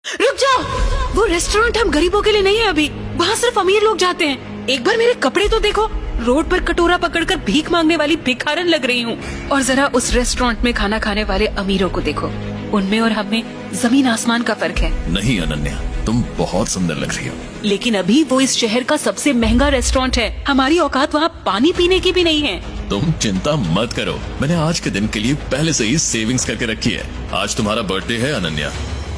रुक जाओ, वो रेस्टोरेंट हम गरीबों के लिए नहीं है अभी, वहाँ सिर्फ अमीर लोग जाते हैं। एक बार मेरे कपड़े तो देखो, रोड पर कटोरा पकड़कर भीख मांगने वाली भिखारन लग रही हूँ। और जरा उस रेस्टोरेंट में खाना खाने वाले अमीरों को देखो, उनमें और हमें जमीन आसमान का फर्क है। नहीं अनन्या, तुम बहुत सुंदर लग रही हो। लेकिन अभी वो इस शहर का सबसे महंगा रेस्टोरेंट है, हमारी औकात वहाँ पानी पीने की भी नहीं है। तुम चिंता मत करो, मैंने आज के दिन के लिए पहले से ही सेविंग्स करके रखी है। आज तुम्हारा बर्थडे है अनन्या।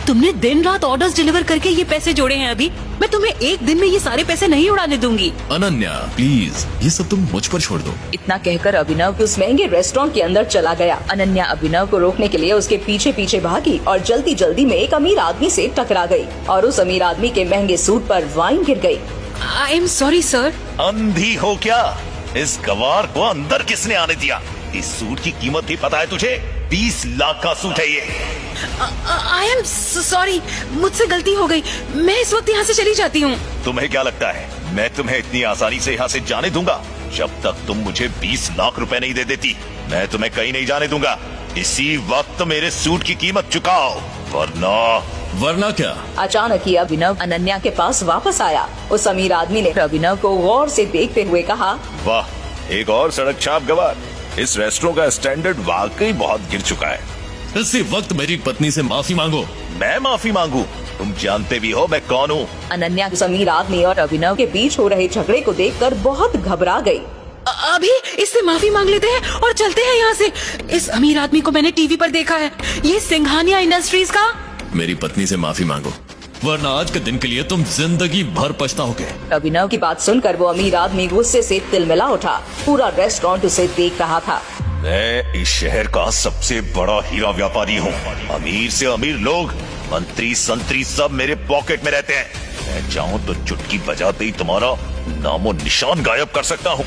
तुमने दिन रात ऑर्डर्स डिलीवर करके ये पैसे जोड़े हैं अभी, मैं तुम्हें एक दिन में ये सारे पैसे नहीं उड़ाने दूंगी। अनन्या प्लीज, ये सब तुम मुझ पर छोड़ दो। इतना कहकर अभिनव उस महंगे रेस्टोरेंट के अंदर चला गया। अनन्या अभिनव को रोकने के लिए उसके पीछे पीछे भागी और जल्दी जल्दी में एक अमीर आदमी से टकरा गई और उस अमीर आदमी के महंगे सूट पर वाइन गिर गई। I am sorry sir. अंधी हो क्या? इस गवार को अंदर किसने आने दिया? इस सूट की कीमत भी पता है तुझे? 20 लाख का सूट है ये। आई एम सॉरी, मुझसे गलती हो गई, मैं इस वक्त यहाँ से चली जाती हूँ। तुम्हें क्या लगता है मैं तुम्हें इतनी आसानी से यहाँ से जाने दूंगा? जब तक तुम मुझे 20 लाख रुपए नहीं दे देती, मैं तुम्हें कहीं नहीं जाने दूंगा। इसी वक्त मेरे सूट की कीमत चुकाओ, वरना क्या? अचानक ही अभिनव अनन्या के पास वापस आया। उस अमीर आदमी ने अभिनव को गौर से देखते हुए कहा, वाह, एक और सड़क छाप गवार। इस रेस्टोरेंट का स्टैंडर्ड वाकई बहुत गिर चुका है। इसी वक्त मेरी पत्नी से माफी मांगो। मैं माफी मांगू? तुम जानते भी हो मैं कौन हूँ। अनन्या उस अमीर आदमी और अभिनव के बीच हो रहे झगड़े को देखकर बहुत घबरा गई। अभी इससे माफी मांग लेते हैं और चलते हैं यहाँ से। इस अमीर आदमी को मैंने टीवी पर देखा है, ये सिंघानिया इंडस्ट्रीज का। मेरी पत्नी से माफी मांगो, वरना आज के दिन के लिए तुम जिंदगी भर पछताओगे। अभिनव की बात सुनकर वो अमीर आदमी गुस्से से तिलमिला उठा। पूरा रेस्टोरेंट उसे देख रहा था। मैं इस शहर का सबसे बड़ा हीरा व्यापारी हूँ। अमीर से अमीर लोग, मंत्री संतरी सब मेरे पॉकेट में रहते हैं। मैं चाहूँ तो चुटकी बजाते ही तुम्हारा नामो निशान गायब कर सकता हूँ।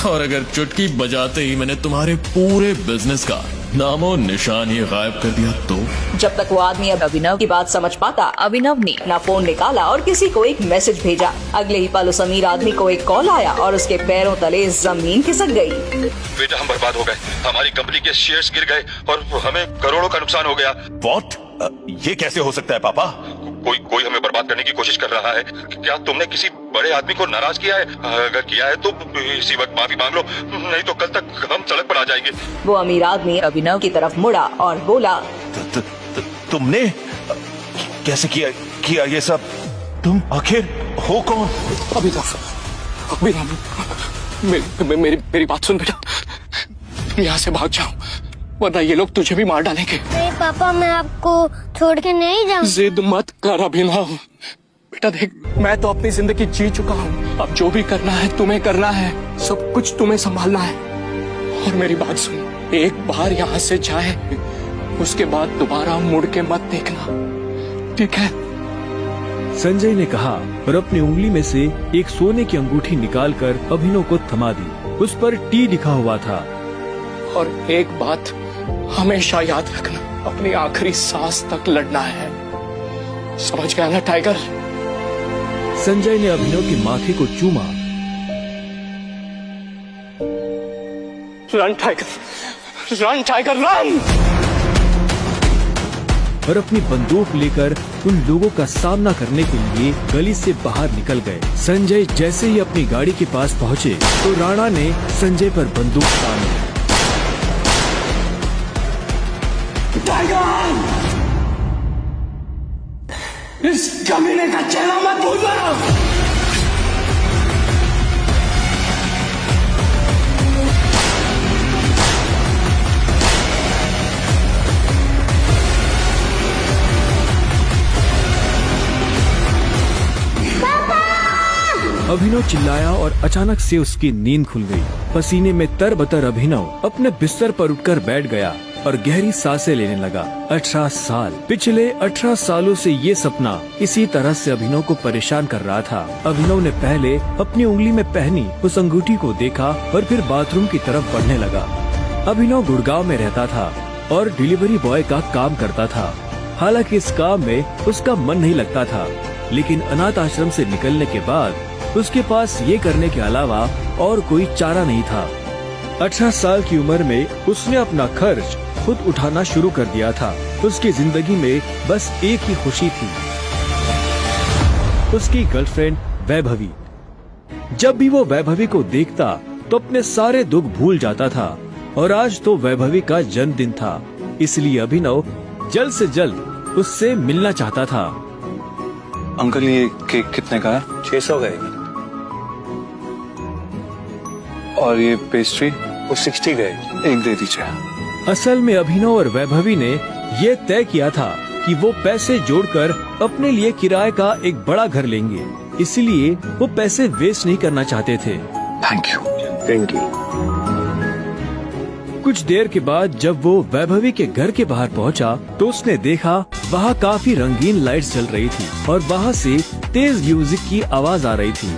और अगर चुटकी बजाते ही मैंने तुम्हारे पूरे बिजनेस का नामो निशान ही गायब कर दिया तो? जब तक वो आदमी अब अभिनव की बात समझ पाता, अभिनव ने अपना फोन निकाला और किसी को एक मैसेज भेजा। अगले ही पल उस अमीर आदमी को एक कॉल आया और उसके पैरों तले जमीन खिसक गई। बेटा हम बर्बाद हो गए, हमारी कंपनी के शेयर्स गिर गए और हमें करोड़ों का नुकसान हो गया। What? ये कैसे हो सकता है पापा? कोई हमें बर्बाद करने की कोशिश कर रहा है। क्या तुमने किसी बड़े आदमी को नाराज किया है? अगर किया है तो इसी वक्त माफी मांग लो, नहीं तो कल तक हम सड़क पर आ जाएंगे। वो अमीर आदमी अभिनव की तरफ मुड़ा और बोला, तुमने कैसे किया ये सब? तुम आखिर हो कौन? मेरी बात सुन बेटा, यहाँ से भाग जाओ वरना ये लोग तुझे भी मार डालेंगे। अरे पापा, मैं आपको छोड़ के नहीं जाऊँ। जिद मत कर अभिनव। बेटा देख, मैं तो अपनी जिंदगी जी चुका हूँ, अब जो भी करना है तुम्हें करना है, सब कुछ तुम्हें संभालना है। और मेरी बात सुन, एक बार यहाँ से जाए उसके बाद दोबारा मुड़ के मत देखना, ठीक है? संजय ने कहा और अपनी उंगली में से एक सोने की अंगूठी निकालकर अभिनव को थमा दी। उस पर टी लिखा हुआ था। और एक बात हमेशा याद रखना, अपनी आखिरी सांस तक लड़ना है, समझ गया ना टाइगर? संजय ने अभिनव के माथे को चूमा। Run tiger, run tiger run! और अपनी बंदूक लेकर उन लोगों का सामना करने के लिए गली से बाहर निकल गए। संजय जैसे ही अपनी गाड़ी के पास पहुँचे तो राणा ने संजय पर बंदूक तान ली। टाइगर! इस कमीने का चेहरा मत भूलना। अभिनव चिल्लाया और अचानक से उसकी नींद खुल गई। पसीने में तरबतर अभिनव अपने बिस्तर पर उठकर बैठ गया और गहरी सांसें लेने लगा। 18 साल, पिछले 18 सालों से ये सपना इसी तरह से अभिनव को परेशान कर रहा था। अभिनव ने पहले अपनी उंगली में पहनी उस अंगूठी को देखा और फिर बाथरूम की तरफ बढ़ने लगा। अभिनव गुड़गांव में रहता था और डिलीवरी बॉय का काम करता था। हालांकि इस काम में उसका मन नहीं लगता था, लेकिन अनाथ आश्रम से निकलने के बाद उसके पास ये करने के अलावा और कोई चारा नहीं था। 18 साल की उम्र में उसने अपना खर्च खुद उठाना शुरू कर दिया था। उसकी जिंदगी में बस एक ही खुशी थी, उसकी गर्लफ्रेंड वैभवी। जब भी वो वैभवी को देखता तो अपने सारे दुख भूल जाता था और आज तो वैभवी का जन्मदिन था, इसलिए अभिनव जल्द से जल्द उससे मिलना चाहता था। अंकल ये केक कितने का है? 600 गए और ये पेस्ट्री? वो 60 गए। एक दे दीजिए। असल में अभिनव और वैभवी ने ये तय किया था कि वो पैसे जोड़कर अपने लिए किराए का एक बड़ा घर लेंगे, इसलिए वो पैसे वेस्ट नहीं करना चाहते थे। Thank you. Thank you. कुछ देर के बाद जब वो वैभवी के घर के बाहर पहुंचा तो उसने देखा वहाँ काफी रंगीन लाइट्स जल रही थी और वहाँ से तेज म्यूजिक की आवाज आ रही थी।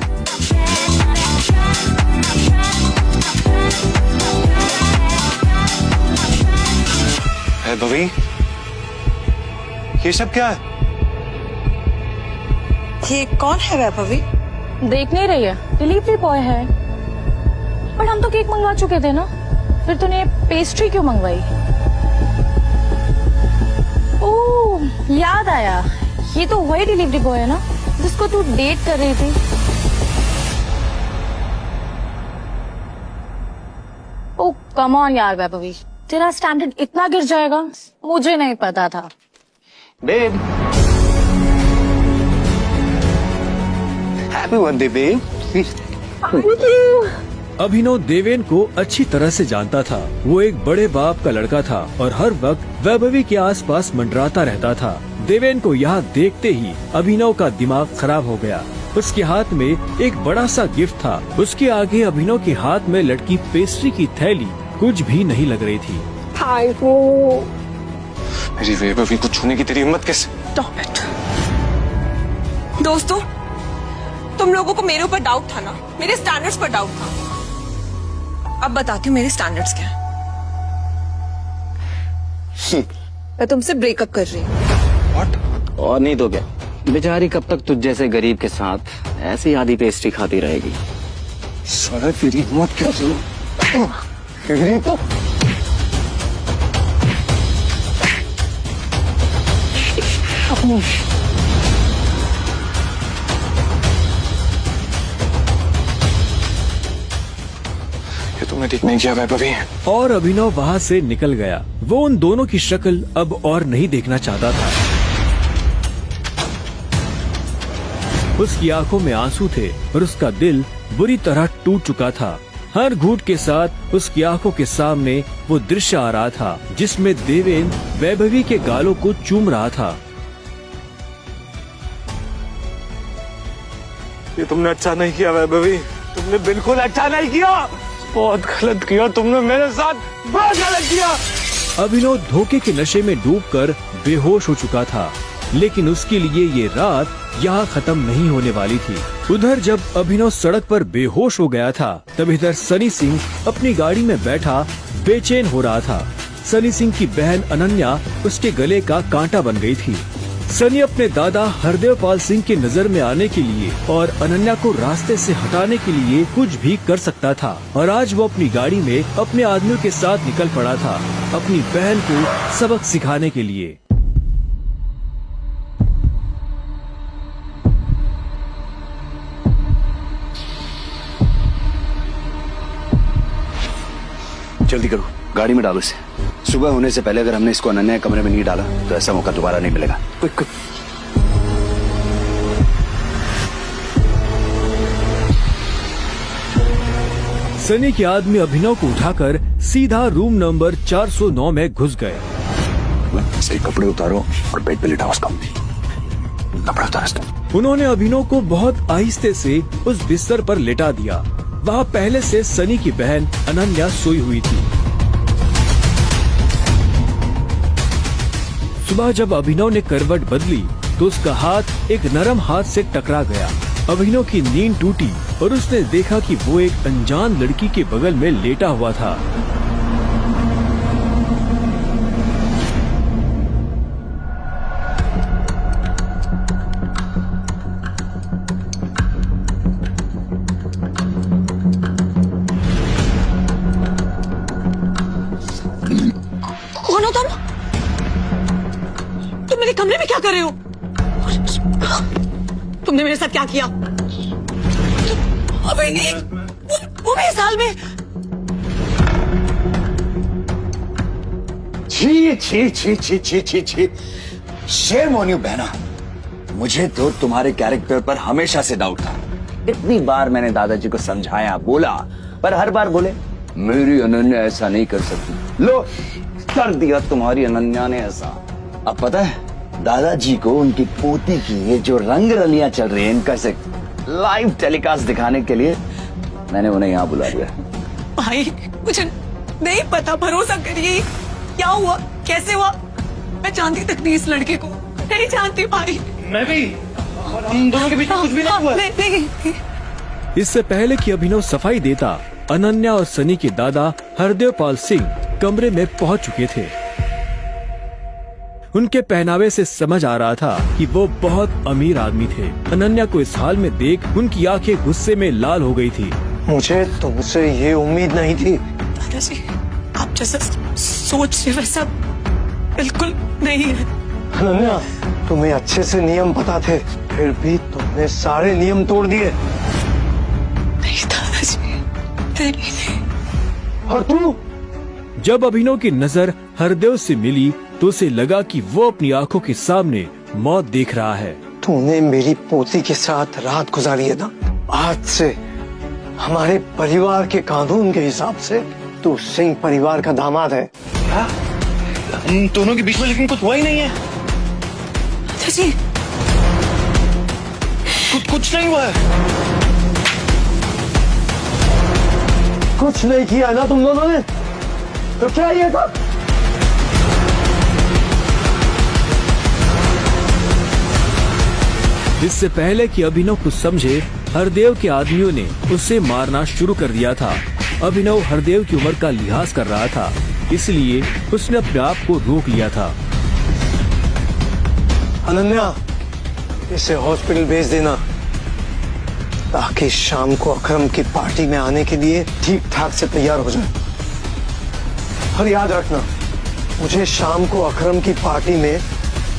वैभवी, ये सब क्या है? ये कौन है वैभवी? देख नहीं रही है, डिलीवरी बॉय है। पर हम तो केक मंगवा चुके थे ना, फिर तूने पेस्ट्री क्यों मंगवाई? ओह, याद आया, ये तो वही डिलीवरी बॉय है ना जिसको तू डेट कर रही थी। ओह कम ऑन यार वैभवी, तेरा स्टैंडर्ड इतना गिर जाएगा मुझे नहीं पता था। Babe, happy birthday babe. Abhinav Deven को अच्छी तरह से जानता था। वो एक बड़े बाप का लड़का था और हर वक्त वैभवी के आसपास मंडराता रहता था। देवेन को यहाँ देखते ही अभिनव का दिमाग खराब हो गया। उसके हाथ में एक बड़ा सा गिफ्ट था, उसके आगे अभिनव के हाथ में लटकी पेस्ट्री की थैली कुछ भी नहीं लग रही थी। मेरी वैभवी को छूने की तेरी हिम्मत कैसे? Stop it. दोस्तों, तुम लोगों को मेरे ऊपर डाउट था ना, मेरे स्टैंडर्ड्स पर डाउट था। अब बताती हूँ मेरे स्टैंडर्ड्स क्या है। मैं तुमसे ब्रेकअप कर रही हूँ। और नहीं तो क्या, बेचारी कब तक तुझ जैसे गरीब के साथ ऐसी आधी पेस्ट्री खाती रहेगी। साला तेरी हिम्मत कैसे? ये तुमने ठीक नहीं किया वैभवी। और अभिनव वहाँ से निकल गया। वो उन दोनों की शक्ल अब और नहीं देखना चाहता था। उसकी आंखों में आंसू थे और उसका दिल बुरी तरह टूट चुका था। हर घूंट के साथ उसकी आंखों के सामने वो दृश्य आ रहा था जिसमें देवेन वैभवी के गालों को चूम रहा था। ये तुमने अच्छा नहीं किया वैभवी, तुमने बिल्कुल अच्छा नहीं किया। बहुत गलत किया तुमने मेरे साथ, बहुत गलत किया। अभिनव धोखे के नशे में डूबकर बेहोश हो चुका था, लेकिन उसके लिए ये रात यहाँ खत्म नहीं होने वाली थी। उधर जब अभिनव सड़क पर बेहोश हो गया था, तब इधर सनी सिंह अपनी गाड़ी में बैठा बेचैन हो रहा था। सनी सिंह की बहन अनन्या उसके गले का कांटा बन गई थी। सनी अपने दादा हरदेव पाल सिंह के नजर में आने के लिए और अनन्या को रास्ते से हटाने के लिए कुछ भी कर सकता था, और आज वो अपनी गाड़ी में अपने आदमियों के साथ निकल पड़ा था अपनी बहन को सबक सिखाने के लिए। जल्दी करो, गाड़ी में डालो इसे। सुबह होने से पहले अगर हमने इसको अनन्या कमरे में नहीं डाला तो ऐसा मौका दोबारा नहीं मिलेगा। Quick quick. सनी के आदमी अभिनव को उठाकर सीधा रूम नंबर 409 में घुस गए। सही कपड़े उतारो और बेड पे लिटाओ उसको। कपड़े उतारो उसको। उन्होंने अभिनव को बहुत आहिस्ते से उस बिस्तर पर लेटा दिया। वहाँ पहले से सनी की बहन अनन्या सोई हुई थी। सुबह जब अभिनव ने करवट बदली तो उसका हाथ एक नरम हाथ से टकरा गया। अभिनव की नींद टूटी और उसने देखा कि वो एक अनजान लड़की के बगल में लेटा हुआ था। कौन हो तुम? तुम मेरे कमरे में क्या कर रहे हो? तुमने मेरे साथ क्या किया? अबे वो भी साल में। छी छी छी छी छी छी छी, शेम ऑन यू बहना। मुझे तो तुम्हारे कैरेक्टर पर हमेशा से डाउट था। इतनी बार मैंने दादाजी को समझाया, बोला, पर हर बार बोले मेरी अनन्या ऐसा नहीं कर सकती। लो, कर दिया तुम्हारी अनन्या ने ऐसा। अब पता है दादाजी को उनकी पोती की ये जो रंग रलियां चल रही है, इनका से लाइव टेलीकास्ट दिखाने के लिए मैंने उन्हें यहाँ बुला लिया। भाई मुझे नहीं पता, भरोसा करिए। क्या हुआ, कैसे हुआ, मैं जानती तक नहीं इस लड़के को, नहीं जानती भाई। मैं भी, हम दोनों के बीच में कुछ भी नहीं हुआ। नहीं। इससे पहले कि अभिनव सफाई देता, अनन्या और सनी के दादा हरदेव पाल सिंह कमरे में पहुंच चुके थे। उनके पहनावे से समझ आ रहा था कि वो बहुत अमीर आदमी थे। अनन्या को इस हाल में देख उनकी आंखें गुस्से में लाल हो गई थी। मुझे तुमसे ये उम्मीद नहीं थी। दादाजी, आप जैसा सोच रहे वैसा बिल्कुल नहीं है। अनन्या, तुम्हें अच्छे से नियम पता थे, फिर भी तुमने सारे नियम तोड़ दिए। नहीं दादाजी, नहीं। और तू? जब अभिनव की नजर हरदेव से मिली तो उसे लगा कि वो अपनी आंखों के सामने मौत देख रहा है। तूने मेरी पोती के साथ रात गुजारी है ना, आज से हमारे परिवार के कानून के हिसाब से तू सिंह परिवार का दामाद है। क्या? हम दोनों के बीच में लेकिन कुछ हुआ ही नहीं है। दादाजी, कुछ नहीं हुआ है। कुछ नहीं किया ना तुम दोनों ने, तो क्या ये था? इससे पहले कि अभिनव कुछ समझे, हरदेव के आदमियों ने उसे मारना शुरू कर दिया था। अभिनव हरदेव की उम्र का लिहाज कर रहा था, इसलिए उसने अपने आप को रोक लिया था। अनन्या, इसे हॉस्पिटल भेज देना ताकि शाम को अकरम की पार्टी में आने के लिए ठीक ठाक से तैयार हो जाए। और याद रखना, मुझे शाम को अकरम की पार्टी में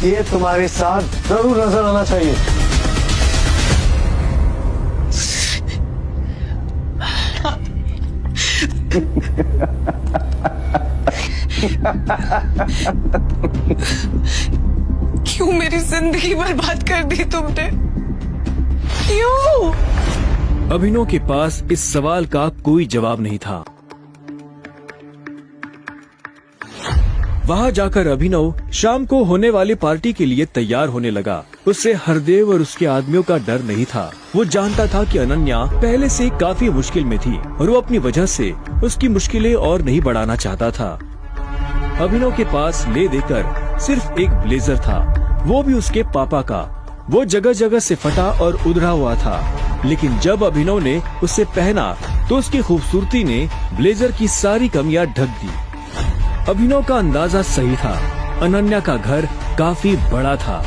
ये तुम्हारे साथ जरूर नजर आना चाहिए। क्यों मेरी जिंदगी बर्बाद कर दी तुमने? क्यों? अभिनव के पास इस सवाल का कोई जवाब नहीं था। वहाँ जाकर अभिनव शाम को होने वाली पार्टी के लिए तैयार होने लगा। उससे हरदेव और उसके आदमियों का डर नहीं था। वो जानता था कि अनन्या पहले से काफी मुश्किल में थी और वो अपनी वजह से उसकी मुश्किलें और नहीं बढ़ाना चाहता था। अभिनव के पास ले देकर सिर्फ एक ब्लेजर था, वो भी उसके पापा का। वो जगह जगह से फटा और उधड़ा हुआ था, लेकिन जब अभिनव ने उसे पहना तो उसकी खूबसूरती ने ब्लेजर की सारी कमियां ढक दी। अभिनव का अंदाजा सही था, अनन्या का घर काफी बड़ा था।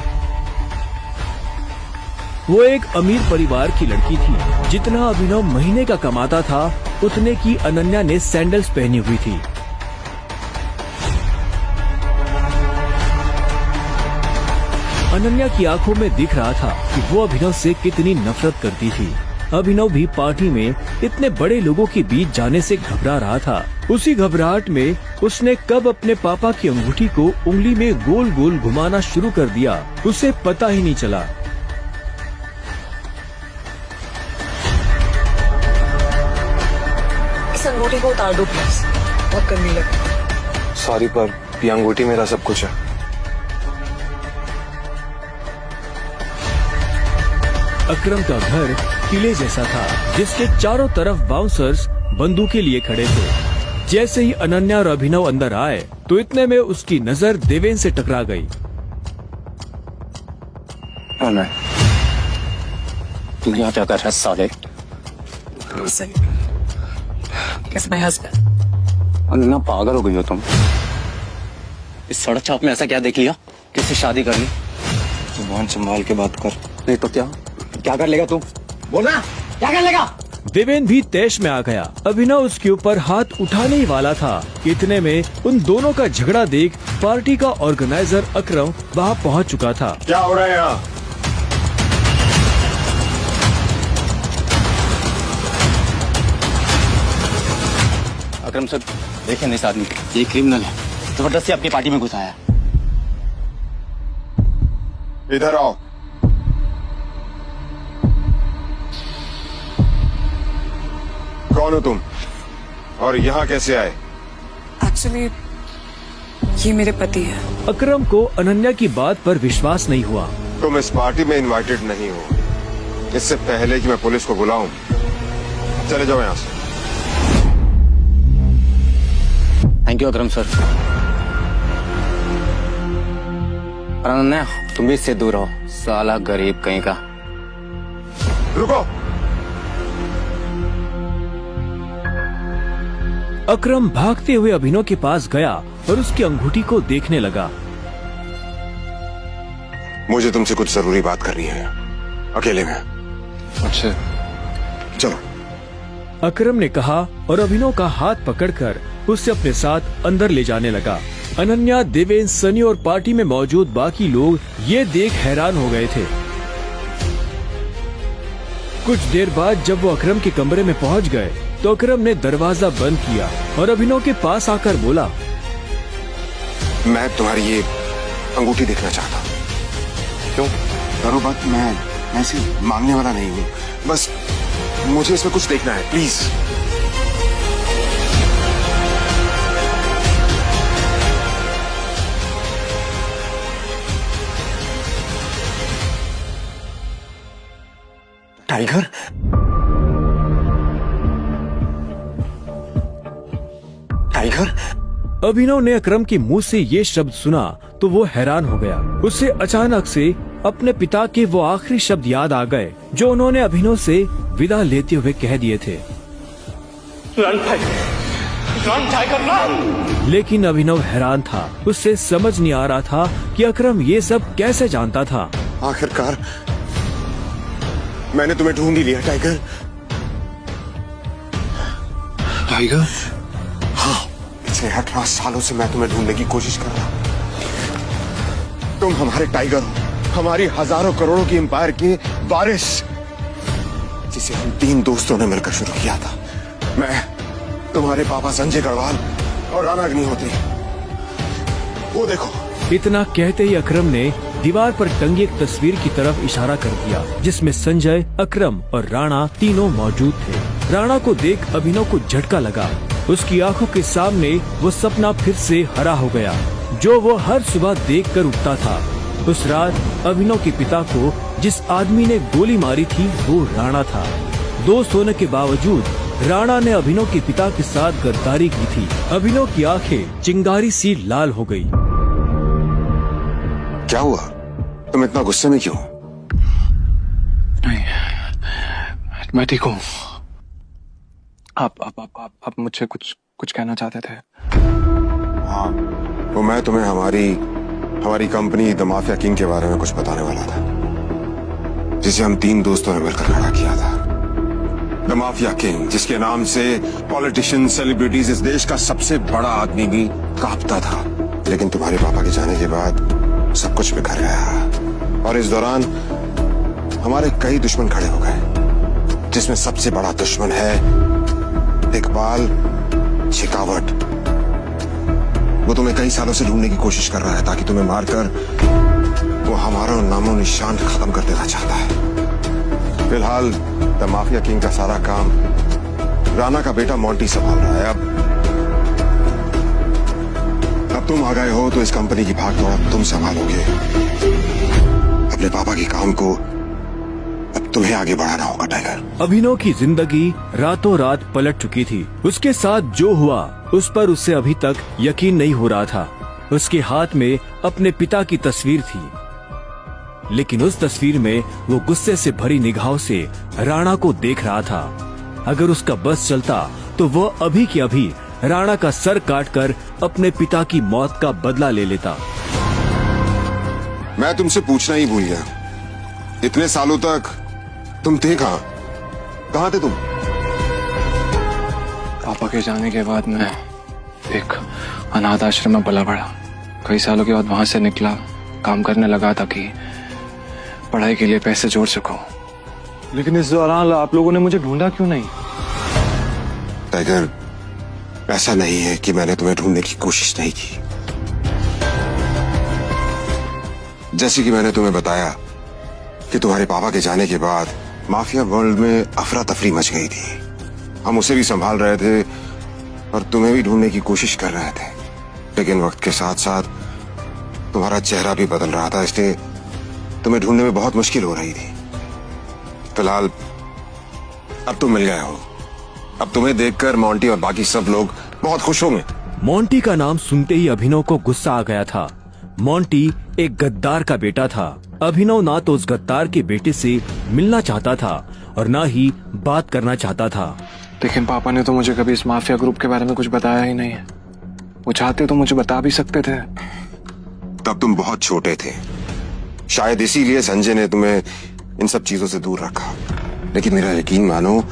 वो एक अमीर परिवार की लड़की थी। जितना अभिनव महीने का कमाता था, उतने की अनन्या ने सैंडल्स पहनी हुई थी। अनन्या की आंखों में दिख रहा था कि वो अभिनव से कितनी नफरत करती थी। अभिनव भी पार्टी में इतने बड़े लोगों के बीच जाने से घबरा रहा था। उसी घबराहट में उसने कब अपने पापा की अंगूठी को उंगली में गोल गोल घुमाना शुरू कर दिया, उसे पता ही नहीं चला। इस अंगूठी को उतार दो प्लीज, बहुत गंदी लगी। सॉरी, पर ये अंगूठी मेरा सब कुछ है। अकरम का घर किले जैसा था, जिसके चारों तरफ बाउंसर्स बंदूकें लिए खड़े थे। जैसे ही अनन्या और अभिनव अंदर आए तो इतने में उसकी नजर देवेन से टकरा गई। तू यहाँ क्या कर रहा है साले? अनन्या, पागल हो गई हो तुम? इस सड़क छाप में ऐसा क्या देख लिया? किससे शादी कर ली? जुबान संभाल के बात कर, नहीं तो क्या कर लेगा तू? बोलना, क्या कर लेगा? देवेन भी तैश में आ गया। अभिनव उसके ऊपर हाथ उठाने ही वाला था। इतने में उन दोनों का झगड़ा देख पार्टी का ऑर्गेनाइजर अकरम वहाँ पहुँच चुका था। क्या हो रहा है यहाँ? अकरम सर देखें इस आदमी को, ये क्रिमिनल है, जबरदस्ती आपकी पार्टी में घुसाया। इधर आओ। कौन हो तुम और यहाँ कैसे आए? एक्चुअली ये मेरे पति है। अकरम को अनन्या की बात पर विश्वास नहीं हुआ। तुम इस पार्टी में इनवाइटेड नहीं हो। इससे पहले कि मैं पुलिस को बुलाऊं, चले जाओ यहाँ से। Thank you Akram sir. Ananya तुम भी इससे दूर रहो, साला गरीब कहीं का। रुको। अकरम भागते हुए अभिनव के पास गया और उसकी अंगूठी को देखने लगा। मुझे तुमसे कुछ जरूरी बात करनी है, अकेले में। अच्छा चलो। अकरम ने कहा और अभिनव का हाथ पकड़कर उसे अपने साथ अंदर ले जाने लगा। अनन्या, देवेंद्र, सनी और पार्टी में मौजूद बाकी लोग ये देख हैरान हो गए थे। कुछ देर बाद जब वो अकरम के कमरे में पहुंच गए तो अकरम ने दरवाजा बंद किया और अभिनव के पास आकर बोला, मैं तुम्हारी ये अंगूठी देखना चाहता हूँ। क्यों? करो बात, मैं ऐसे मांगने वाला नहीं हूँ, बस मुझे इसमें कुछ देखना है, प्लीज। टाइगर? टाइगर? अभिनव ने अकरम के मुंह से ये शब्द सुना तो वो हैरान हो गया। उसे अचानक से अपने पिता के वो आखिरी शब्द याद आ गए जो उन्होंने अभिनव से विदा लेते हुए कह दिए थे। लेकिन अभिनव हैरान था, उससे समझ नहीं आ रहा था कि अकरम ये सब कैसे जानता था। आखिरकार मैंने तुम्हें ढूंढ ही लिया टाइगर। टाइगर? हाँ, पिछले 18 सालों से मैं तुम्हें ढूंढने की कोशिश कर रहा हूं। तुम हमारे टाइगर हो, हमारी हजारों करोड़ों की एम्पायर की वारिस, जिसे हम 3 दोस्तों ने मिलकर शुरू किया था। मैं, तुम्हारे पापा संजय गढ़वाल और राणा अग्निहोत्री। वो देखो। इतना कहते ही अकरम ने दीवार पर टंगी एक तस्वीर की तरफ इशारा कर दिया जिसमें संजय, अकरम और राणा तीनों मौजूद थे। राणा को देख अभिनव को झटका लगा। उसकी आंखों के सामने वो सपना फिर से हरा हो गया जो वो हर सुबह देखकर उठता था। उस रात अभिनव के पिता को जिस आदमी ने गोली मारी थी वो राणा था। दोस्त होने के बावजूद राणा ने अभिनव के पिता के साथ गद्दारी की थी। अभिनव की आंखें चिंगारी सी लाल हो गई। क्या हुआ? तुम इतना गुस्से में क्यों? नहीं, मैं ठीक हूँ। आप मुझसे कुछ कहना चाहते थे? हाँ, वो मैं तुम्हें हमारी कंपनी द माफिया किंग के बारे में कुछ बताने वाला था, जिसे हम 3 दोस्तों ने मिलकर खड़ा किया था। द माफिया किंग, जिसके नाम से पॉलिटिशियन, सेलिब्रिटीज, इस देश का सबसे बड़ा आदमी भी कांपता था। लेकिन तुम्हारे पापा के जाने के बाद सब कुछ बिखर गया और इस दौरान हमारे कई दुश्मन खड़े हो गए, जिसमें सबसे बड़ा दुश्मन है इकबाल शेखावत। वो तुम्हें कई सालों से ढूंढने की कोशिश कर रहा है ताकि तुम्हें मारकर वो हमारा नामो निशान खत्म कर देना चाहता है। फिलहाल द माफिया किंग का सारा काम राणा का बेटा मोंटी संभाल रहा है। अब तुम आ गए हो तो इस कंपनी की भाग दौड़ अब तुम संभालोगे। अपने पापा के काम को अब तुम्हें आगे बढ़ाना होगा टाइगर। अभिनव की जिंदगी रातों रात पलट चुकी थी। उसके साथ जो हुआ उस पर उसे अभी तक यकीन नहीं हो रहा था। उसके हाथ में अपने पिता की तस्वीर थी, लेकिन उस तस्वीर में वो गुस्से से भरी निगाहों से राणा को देख रहा था। अगर उसका बस चलता तो वो अभी के अभी राणा का सर काटकर अपने पिता की मौत का बदला ले लेता। मैं तुमसे पूछना ही भूल गया, इतने सालों तक तुम थे कहाँ? कहाँ थे तुम? पापा के जाने के बाद मैं एक अनाथ आश्रम में पला बढ़ा। कई सालों के बाद वहां से निकला, काम करने लगा ताकि पढ़ाई के लिए पैसे जोड़ सकूं। लेकिन इस दौरान आप लोगों ने मुझे ढूंढा क्यों नहीं? टाइगर, ऐसा नहीं है कि मैंने तुम्हें ढूंढने की कोशिश नहीं की। जैसे कि मैंने तुम्हें बताया कि तुम्हारे पापा के जाने के बाद माफिया वर्ल्ड में अफरा तफरी मच गई थी। हम उसे भी संभाल रहे थे और तुम्हें भी ढूंढने की कोशिश कर रहे थे, लेकिन वक्त के साथ साथ तुम्हारा चेहरा भी बदल रहा था, इसलिए तुम्हें ढूंढने में बहुत मुश्किल हो रही थी। फिलहाल अब तुम मिल गए हो। अब तुम्हें देखकर मोंटी और बाकी सब लोग बहुत खुश होंगे। मोंटी का नाम सुनते ही अभिनव को गुस्सा आ गया था। मोंटी एक गद्दार का बेटा था। अभिनव ना तो उस गद्दार के बेटे से मिलना चाहता था और ना ही बात करना चाहता था। लेकिन पापा ने तो मुझे कभी इस माफिया ग्रुप के बारे में कुछ बताया ही नहीं है। वो चाहते तो मुझे बता भी सकते थे। तब तुम बहुत छोटे थे, शायद इसीलिए संजय ने तुम्हें इन सब चीजों से दूर रखा। लेकिन मेरा यकीन मानो,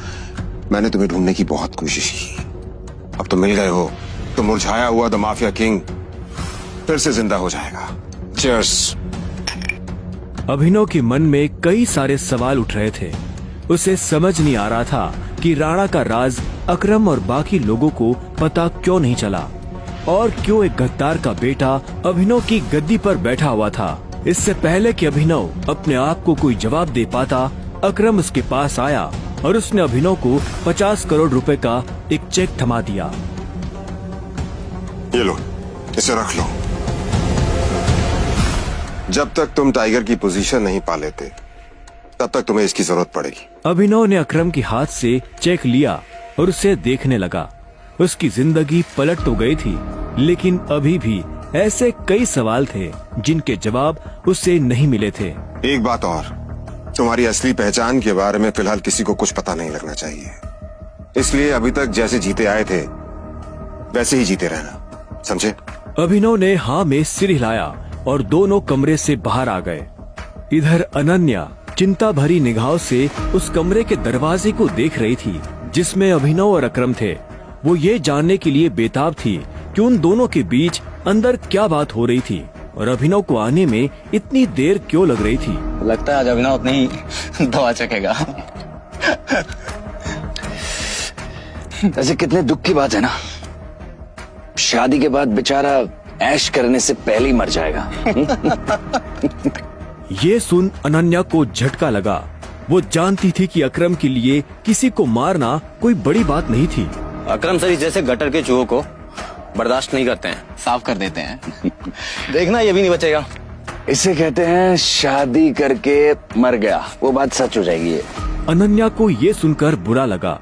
मैंने तुम्हें ढूंढने की बहुत कोशिश की। अब तुम मिल गए हो तो मुरझाया हुआ द माफिया किंग फिर से जिंदा हो जाएगा। चीयर्स। अभिनव के मन में कई सारे सवाल उठ रहे थे। उसे समझ नहीं आ रहा था कि राणा का राज अकरम और बाकी लोगों को पता क्यों नहीं चला और क्यों एक गद्दार का बेटा अभिनव की गद्दी पर बैठा हुआ था। इससे पहले कि अभिनव अपने आप को कोई जवाब दे पाता, अकरम उसके पास आया और उसने अभिनव को 50 करोड़ रुपए का एक चेक थमा दिया। ये लो, इसे रख लो। जब तक तुम टाइगर की पोजीशन नहीं पा लेते, तब तक तुम्हें इसकी जरूरत पड़ेगी। अभिनव ने अकरम के हाथ से चेक लिया और उसे देखने लगा। उसकी जिंदगी पलट तो गई थी, लेकिन अभी भी ऐसे कई सवाल थे जिनके जवाब उसे नहीं मिले थे। एक बात और, तुम्हारी असली पहचान के बारे में फिलहाल किसी को कुछ पता नहीं लगना चाहिए। इसलिए अभी तक जैसे जीते आए थे वैसे ही जीते रहना, समझे? अभिनव ने हाँ में सिर हिलाया और दोनों कमरे से बाहर आ गए। इधर अनन्या चिंता भरी निगाहों से उस कमरे के दरवाजे को देख रही थी जिसमें अभिनव और अकरम थे। वो ये जानने के लिए बेताब थी कि उन दोनों के बीच अंदर क्या बात हो रही थी और अभिनव को आने में इतनी देर क्यों लग रही थी। लगता है आज अभिनव अपनी दवा चखेगा। ऐसे कितने दुख की बात है ना, शादी के बाद बेचारा ऐश करने से पहले ही मर जाएगा। ये सुन अनन्या को झटका लगा। वो जानती थी कि अकरम के लिए किसी को मारना कोई बड़ी बात नहीं थी। अकरम सर जैसे गटर के चूहों को बर्दाश्त नहीं करते हैं, साफ कर देते हैं। देखना ये भी नहीं बचेगा। इसे कहते हैं शादी करके मर गया, वो बात सच हो जाएगी। ये अनन्या को ये सुनकर बुरा लगा।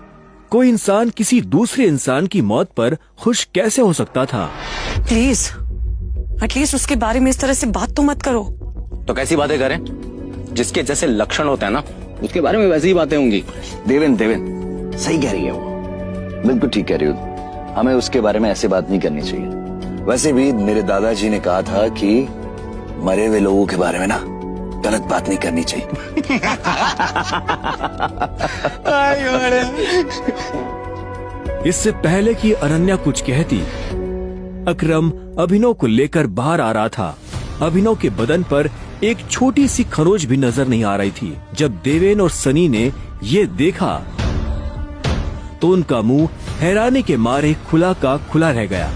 कोई इंसान किसी दूसरे इंसान की मौत पर खुश कैसे हो सकता था? प्लीज एटलीस्ट उसके बारे में इस तरह से बात तो मत करो। तो कैसी बातें करें? जिसके जैसे लक्षण होते हैं ना, उसके बारे में वैसी ही बातें होंगी। देवेन सही कह रही है वो, बिल्कुल ठीक कह रही हो। हमें उसके बारे में ऐसे बात नहीं करनी चाहिए। वैसे भी मेरे दादाजी ने कहा था कि मरे हुए लोगों के बारे में ना गलत बात नहीं करनी चाहिए। इससे पहले कि अनन्या कुछ कहती, अकरम अभिनव को लेकर बाहर आ रहा था। अभिनव के बदन पर एक छोटी सी खरोच भी नजर नहीं आ रही थी। जब देवेन और सनी ने ये देखा तो उनका मुंह हैरानी के मारे खुला का खुला रह गया।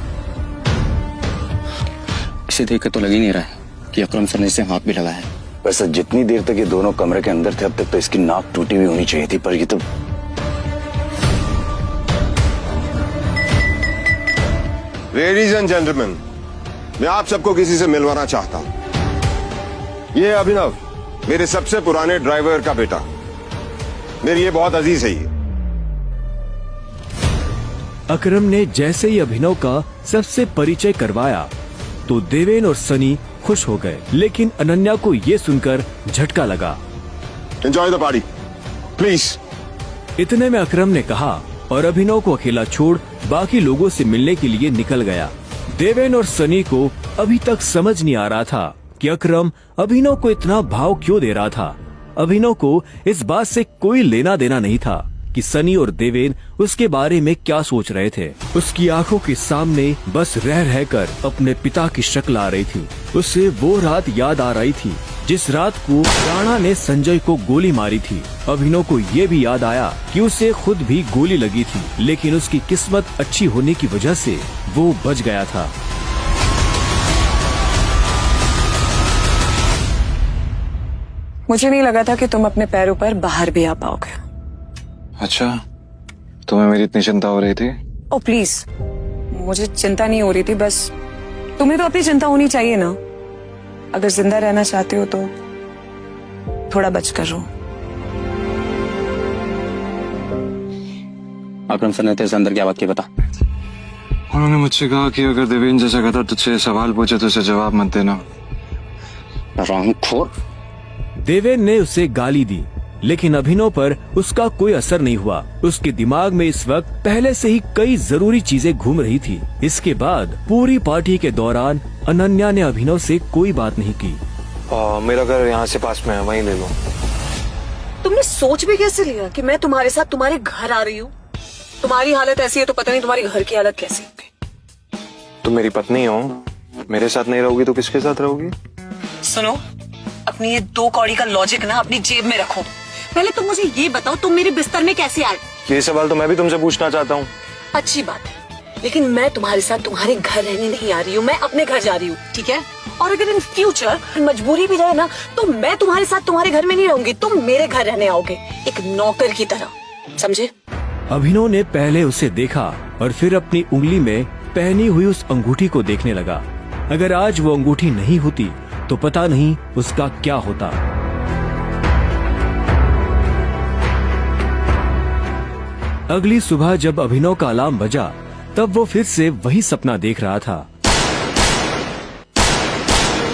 इसे देखकर तो लग ही नहीं रहा है कि अकरम सर ने इसे हाथ भी लगाया है। वैसे जितनी देर तक ये दोनों कमरे के अंदर थे, अब तक तो इसकी नाक टूटी हुई होनी चाहिए थी, पर ये तो लेडीज एंड जेंटलमैन, मैं आप सबको किसी से मिलवाना चाहता हूं। ये अभिनव, मेरे सबसे पुराने ड्राइवर का बेटा। मेरी ये बहुत अजीज है। ये अकरम ने जैसे ही अभिनव का सबसे परिचय करवाया तो देवेन और सनी खुश हो गए, लेकिन अनन्या को ये सुनकर झटका लगा। Enjoy the party please. इतने में अकरम ने कहा और अभिनव को अकेला छोड़ बाकी लोगों से मिलने के लिए निकल गया। देवेन और सनी को अभी तक समझ नहीं आ रहा था कि अकरम अभिनव को इतना भाव क्यों दे रहा था। अभिनव को इस बात से कोई लेना देना नहीं था कि सनी और देवेन उसके बारे में क्या सोच रहे थे। उसकी आंखों के सामने बस रह रहकर अपने पिता की शक्ल आ रही थी। उसे वो रात याद आ रही थी जिस रात को राणा ने संजय को गोली मारी थी। अभिनव को ये भी याद आया कि उसे खुद भी गोली लगी थी, लेकिन उसकी किस्मत अच्छी होने की वजह से वो बच गया था। मुझे नहीं लगा था कि तुम अपने पैरों पर बाहर भी आ पाओगे। अच्छा, तुम्हें मेरी इतनी चिंता हो रही थी? ओ प्लीज, मुझे चिंता नहीं हो रही थी, बस तुम्हें तो अपनी चिंता होनी चाहिए ना। अगर जिंदा रहना चाहते हो तो थोड़ा बचकर रहो। अकरम सर ने तेरे से अंदर क्या बात की, बता। उन्होंने मुझसे कहा कि अगर देवेंद्र जैसा कहता तुझसे सवाल पूछे तो उसे जवाब मत देना। रामखोर। देवेन ने उसे गाली दी, लेकिन अभिनव पर उसका कोई असर नहीं हुआ। उसके दिमाग में इस वक्त पहले से ही कई जरूरी चीजें घूम रही थी। इसके बाद पूरी पार्टी के दौरान अनन्या ने अभिनव से कोई बात नहीं की। मेरा घर यहाँ से पास में है, वहीं ले लो। तुमने सोच भी कैसे लिया कि मैं तुम्हारे साथ तुम्हारे घर आ रही हूँ? तुम्हारी हालत ऐसी है तो पता नहीं तुम्हारी घर की हालत कैसी होगी। तुम मेरी पत्नी हो, मेरे साथ नहीं रहोगी तो किसके साथ रहोगी? सुनो, अपनी ये 2 कौड़ी का लॉजिक ना अपनी जेब में रखो। पहले तुम मुझे ये बताओ, तुम मेरे बिस्तर में कैसे आए? ये सवाल तो मैं भी तुमसे पूछना चाहता हूँ। अच्छी बात है, लेकिन मैं तुम्हारे साथ तुम्हारे घर रहने नहीं आ रही हूँ, मैं अपने घर जा रही हूँ, ठीक है? और अगर इन फ्यूचर मजबूरी भी रहे ना तो मैं तुम्हारे साथ तुम्हारे घर में नहीं रहूंगी, तुम मेरे घर रहने आओगे एक नौकर की तरह, समझे? अभिनव ने पहले उसे देखा और फिर अपनी उंगली में पहनी हुई उस अंगूठी को देखने लगा। अगर आज वो अंगूठी नहीं होती तो पता नहीं उसका क्या होता। अगली सुबह जब अभिनव का अलार्म बजा तब वो फिर से वही सपना देख रहा था।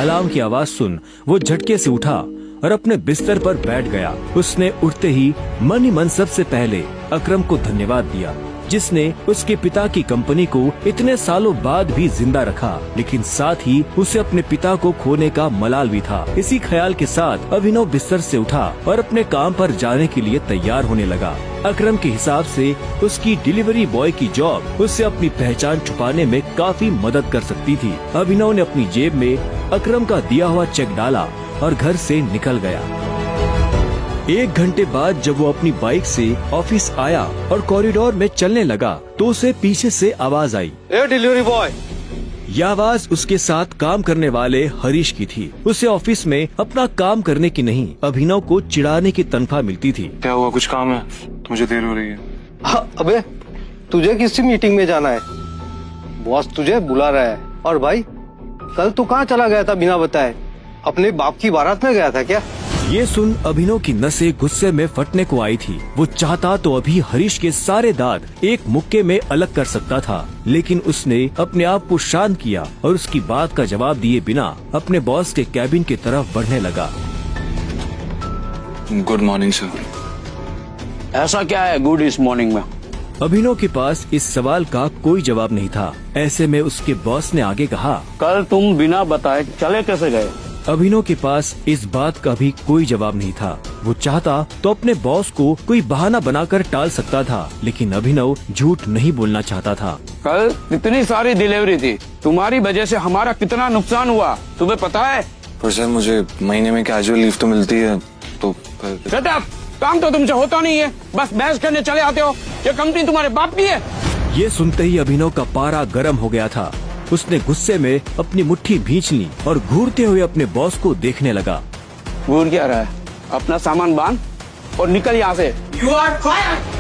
अलार्म की आवाज सुन वो झटके से उठा और अपने बिस्तर पर बैठ गया। उसने उठते ही मन सबसे पहले अकरम को धन्यवाद दिया, जिसने उसके पिता की कंपनी को इतने सालों बाद भी जिंदा रखा, लेकिन साथ ही उसे अपने पिता को खोने का मलाल भी था। इसी ख्याल के साथ अभिनव बिस्तर से उठा और अपने काम पर जाने के लिए तैयार होने लगा। अकरम के हिसाब से उसकी डिलीवरी बॉय की जॉब उसे अपनी पहचान छुपाने में काफी मदद कर सकती थी। अभिनव ने अपनी जेब में अकरम का दिया हुआ चेक डाला और घर से निकल गया। 1 घंटे बाद जब वो अपनी बाइक से ऑफिस आया और कॉरिडोर में चलने लगा तो उसे पीछे से आवाज आई, ए डिलीवरी बॉय। यह आवाज उसके साथ काम करने वाले हरीश की थी। उसे ऑफिस में अपना काम करने की नहीं, अभिनव को चिढ़ाने की तनख्वाह मिलती थी। क्या हुआ, कुछ काम है? मुझे देर हो रही है। हाँ, अबे तुझे किसी मीटिंग में जाना है, बॉस तुझे बुला रहा है। और भाई कल तू कहाँ चला गया था बिना बताए? अपने बाप की बारात में गया था क्या? ये सुन अभिनव की नसें गुस्से में फटने को आई थी। वो चाहता तो अभी हरीश के सारे दांत एक मुक्के में अलग कर सकता था, लेकिन उसने अपने आप को शांत किया और उसकी बात का जवाब दिए बिना अपने बॉस के कैबिन की तरफ बढ़ने लगा। Good morning sir. ऐसा क्या है गुड इस मॉर्निंग में? अभिनव के पास इस सवाल का कोई जवाब नहीं था। ऐसे में उसके बॉस ने आगे कहा, कल तुम बिना बताए चले कैसे गए? अभिनव के पास इस बात का भी कोई जवाब नहीं था। वो चाहता तो अपने बॉस को कोई बहाना बनाकर टाल सकता था, लेकिन अभिनव झूठ नहीं बोलना चाहता था। कल इतनी सारी डिलीवरी थी, तुम्हारी वजह से हमारा कितना नुकसान हुआ तुम्हें पता है? पर सर मुझे महीने में कैजुअल लीव तो मिलती है, तो काम तो तुमसे होता नहीं है, बस बहस करने चले आते हो। ये कंपनी तुम्हारे बाप की है। ये सुनते ही अभिनव का पारा गर्म हो गया था। उसने गुस्से में अपनी मुट्ठी भींच ली और घूरते हुए अपने बॉस को देखने लगा। घूर क्या रहा है? अपना सामान बांध और निकल यहाँ से। You are fired!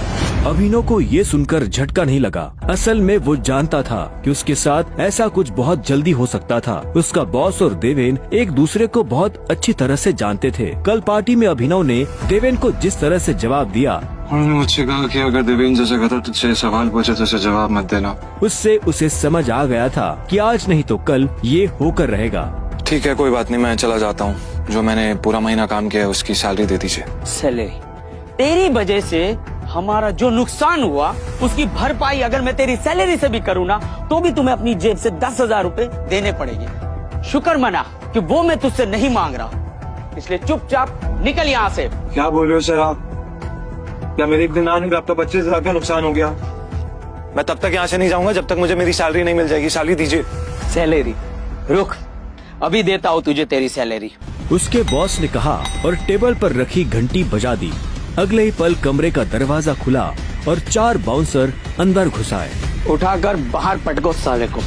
अभिनव को ये सुनकर झटका नहीं लगा। असल में वो जानता था कि उसके साथ ऐसा कुछ बहुत जल्दी हो सकता था। उसका बॉस और देवेन एक दूसरे को बहुत अच्छी तरह से जानते थे। कल पार्टी में अभिनव ने देवेन को जिस तरह से जवाब दिया, उन्होंने मुझसे कहा कि अगर देवेंद्र जैसा कहता तुझसे सवाल पूछे तो उसे जवाब मत देना। उससे उसे समझ आ गया था कि आज नहीं तो कल ये होकर रहेगा। ठीक है, कोई बात नहीं, मैं चला जाता हूँ। जो मैंने पूरा महीना काम किया है उसकी सैलरी दे दीजिए। सैलरी? तेरी वजह से हमारा जो नुकसान हुआ उसकी भरपाई अगर मैं तेरी सैलरी से भी करूँ ना तो भी तुम्हें अपनी जेब से 10,000 रूपए देने पड़ेंगे। शुक्र मना कि वो मैं तुझसे नहीं मांग रहा, इसलिए चुपचाप निकल यहाँ से। क्या बोल रहे हो सर आप? क्या मेरे एक दिन आने में आपका 25,000 का नुकसान हो गया? मैं तब तक यहाँ से नहीं जाऊंगा जब तक मुझे मेरी सैलरी नहीं मिल जाएगी। सैलरी दीजिए। सैलरी? रुक, अभी देता हूँ तुझे तेरी सैलरी। उसके बॉस ने कहा और टेबल पर रखी घंटी बजा दी। अगले ही पल कमरे का दरवाजा खुला और 4 बाउंसर अंदर घुस आए। उठाकर बाहर पटको साले को।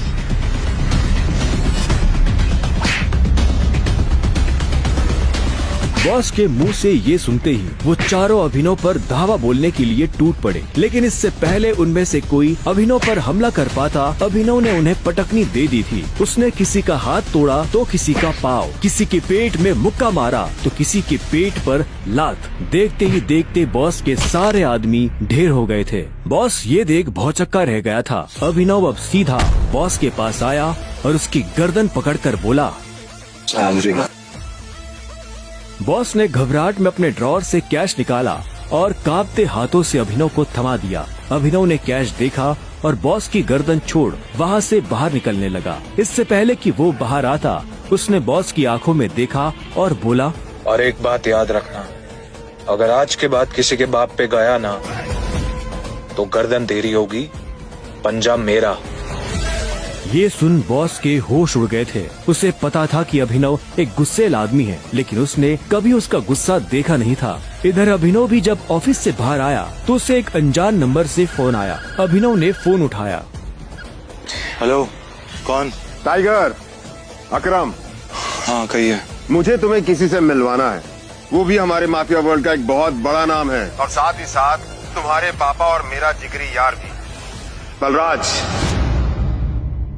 बॉस के मुंह से ये सुनते ही वो चारों अभिनव पर धावा बोलने के लिए टूट पड़े, लेकिन इससे पहले उनमें से कोई अभिनव पर हमला कर पाता, अभिनव ने उन्हें पटकनी दे दी थी। उसने किसी का हाथ तोड़ा तो किसी का पाँव, किसी के पेट में मुक्का मारा तो किसी के पेट पर लात। देखते ही देखते बॉस के सारे आदमी ढेर हो गए थे। बॉस ये देख भौचक्का रह गया था। अभिनव अब सीधा बॉस के पास आया और उसकी गर्दन पकड़कर बोला। बॉस ने घबराहट में अपने ड्रॉर से कैश निकाला और कांपते हाथों से अभिनव को थमा दिया। अभिनव ने कैश देखा और बॉस की गर्दन छोड़ वहाँ से बाहर निकलने लगा। इससे पहले कि वो बाहर आता, उसने बॉस की आंखों में देखा और बोला, और एक बात याद रखना, अगर आज के बाद किसी के बाप पे गया ना तो गर्दन तेरी होगी, पंजा मेरा। ये सुन बॉस के होश उड़ गए थे। उसे पता था कि अभिनव एक गुस्सेल आदमी है, लेकिन उसने कभी उसका गुस्सा देखा नहीं था। इधर अभिनव भी जब ऑफिस से बाहर आया तो उसे एक अनजान नंबर से फोन आया। अभिनव ने फोन उठाया। हेलो, कौन? टाइगर, अकरम। हाँ कहिए। मुझे तुम्हें किसी से मिलवाना है, वो भी हमारे माफिया वर्ल्ड का एक बहुत बड़ा नाम है, और साथ ही साथ तुम्हारे पापा और मेरा जिगरी यार भी, बलराज।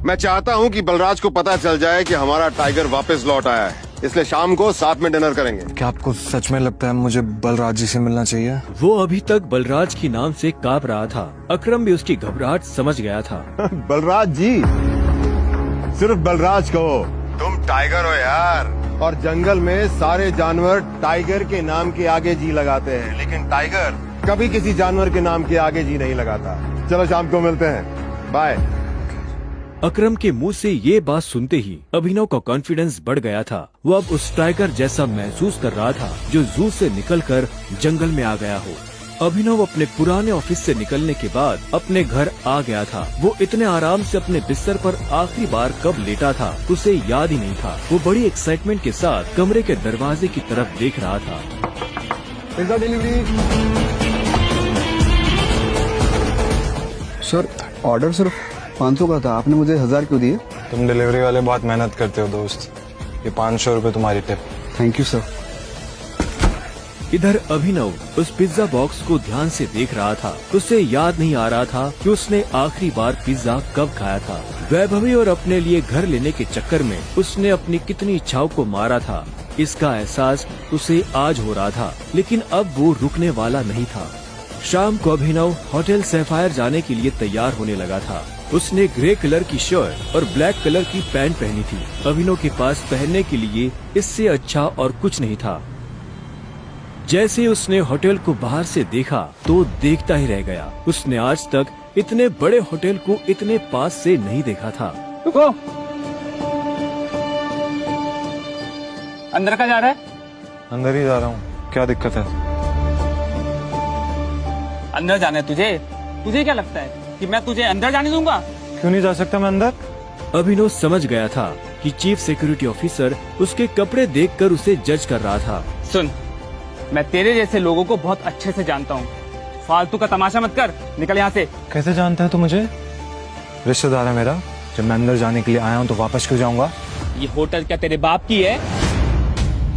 मैं चाहता हूँ कि बलराज को पता चल जाए कि हमारा टाइगर वापस लौट आया है, इसलिए शाम को साथ में डिनर करेंगे। क्या आपको सच में लगता है मुझे बलराज जी से मिलना चाहिए? वो अभी तक बलराज की नाम से कांप रहा था। अकरम भी उसकी घबराहट समझ गया था। बलराज जी, सिर्फ बलराज कहो, तुम टाइगर हो यार, और जंगल में सारे जानवर टाइगर के नाम के आगे जी लगाते हैं, लेकिन टाइगर कभी किसी जानवर के नाम के आगे जी नहीं लगाता। चलो शाम को मिलते हैं, बाय। अकरम के मुंह से ये बात सुनते ही अभिनव का कॉन्फिडेंस बढ़ गया था। वो अब उस टाइगर जैसा महसूस कर रहा था जो जू से निकलकर जंगल में आ गया हो। अभिनव अपने पुराने ऑफिस से निकलने के बाद अपने घर आ गया था। वो इतने आराम से अपने बिस्तर पर आखिरी बार कब लेटा था उसे याद ही नहीं था। वो बड़ी एक्साइटमेंट के साथ कमरे के दरवाजे की तरफ देख रहा था। Pizza delivery. सर, ऑर्डर सिर्फ 500 का था, आपने मुझे 1000 क्यों दिए? तुम डिलीवरी वाले बहुत मेहनत करते हो दोस्त, ये 500 रुपए तुम्हारी टिप। Thank you sir. इधर अभिनव उस पिज्जा बॉक्स को ध्यान से देख रहा था। उसे याद नहीं आ रहा था कि उसने आखिरी बार पिज्जा कब खाया था। वैभवी और अपने लिए घर लेने के चक्कर में उसने अपनी कितनी इच्छाओं को मारा था, इसका एहसास उसे आज हो रहा था, लेकिन अब वो रुकने वाला नहीं था। शाम को अभिनव होटल सैफायर जाने के लिए तैयार होने लगा था। उसने ग्रे कलर की शर्ट और ब्लैक कलर की पैंट पहनी थी। अभिनव के पास पहनने के लिए इससे अच्छा और कुछ नहीं था। जैसे उसने होटल को बाहर से देखा तो देखता ही रह गया। उसने आज तक इतने बड़े होटल को इतने पास से नहीं देखा था। रुको, अंदर का जा रहा है? अंदर ही जा रहा हूँ, क्या दिक्कत है? अंदर जाना है तुझे? तुझे क्या लगता है कि मैं तुझे अंदर जाने दूंगा? क्यों नहीं जा सकता मैं अंदर? अभिनव समझ गया था कि चीफ सिक्योरिटी ऑफिसर उसके कपड़े देखकर उसे जज कर रहा था। सुन, मैं तेरे जैसे लोगों को बहुत अच्छे से जानता हूँ, फालतू का तमाशा मत कर, निकल यहाँ से। कैसे जानता है तू मुझे? रिश्तेदार है मेरा, जब मैं अंदर जाने के लिए आया हूँ तो वापस क्यों जाऊंगा? ये होटल क्या तेरे बाप की है?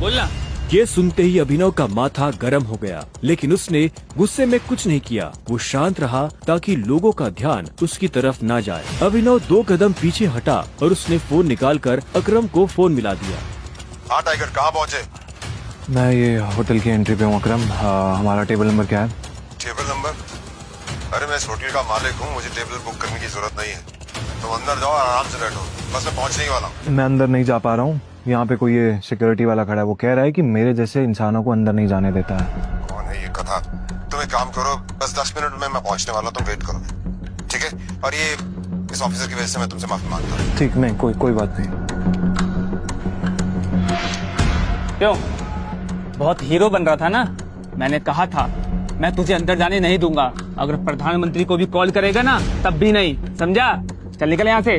बोलना। ये सुनते ही अभिनव का माथा गर्म हो गया, लेकिन उसने गुस्से में कुछ नहीं किया। वो शांत रहा ताकि लोगों का ध्यान उसकी तरफ ना जाए। अभिनव 2 कदम पीछे हटा और उसने फोन निकालकर अकरम को फोन मिला दिया। हाँ टाइगर, कहाँ पहुँचे? मैं ये होटल की एंट्री पे हूँ अकरम। हमारा टेबल नंबर क्या है? Table number? अरे मैं इस होटल का मालिक हूँ, मुझे टेबल बुक करने की जरूरत नहीं है। तुम अंदर जाओ, आराम से बैठो, बस मैं पहुँचने ही वाला हूँ। मैं अंदर नहीं जा पा रहा हूँ, यहाँ पे कोई ये सिक्योरिटी वाला खड़ा है, वो कह रहा है कि मेरे जैसे इंसानों को अंदर नहीं जाने देता है। कौन है ये कथा? तुम एक काम करो, बस 10 मिनट में मैं पहुँचने वाला हूँ, तुम वेट करो, ठीक है? और ये इस ऑफिसर की वजह से मैं तुमसे माफी मांगता हूँ। ठीक, नहीं कोई बात नहीं। क्यों, बहुत हीरो बन रहा था ना? मैंने कहा था मैं तुझे अंदर जाने नहीं दूंगा। अगर प्रधानमंत्री को भी कॉल करेगा ना तब भी नहीं, समझा? चल निकल यहाँ से।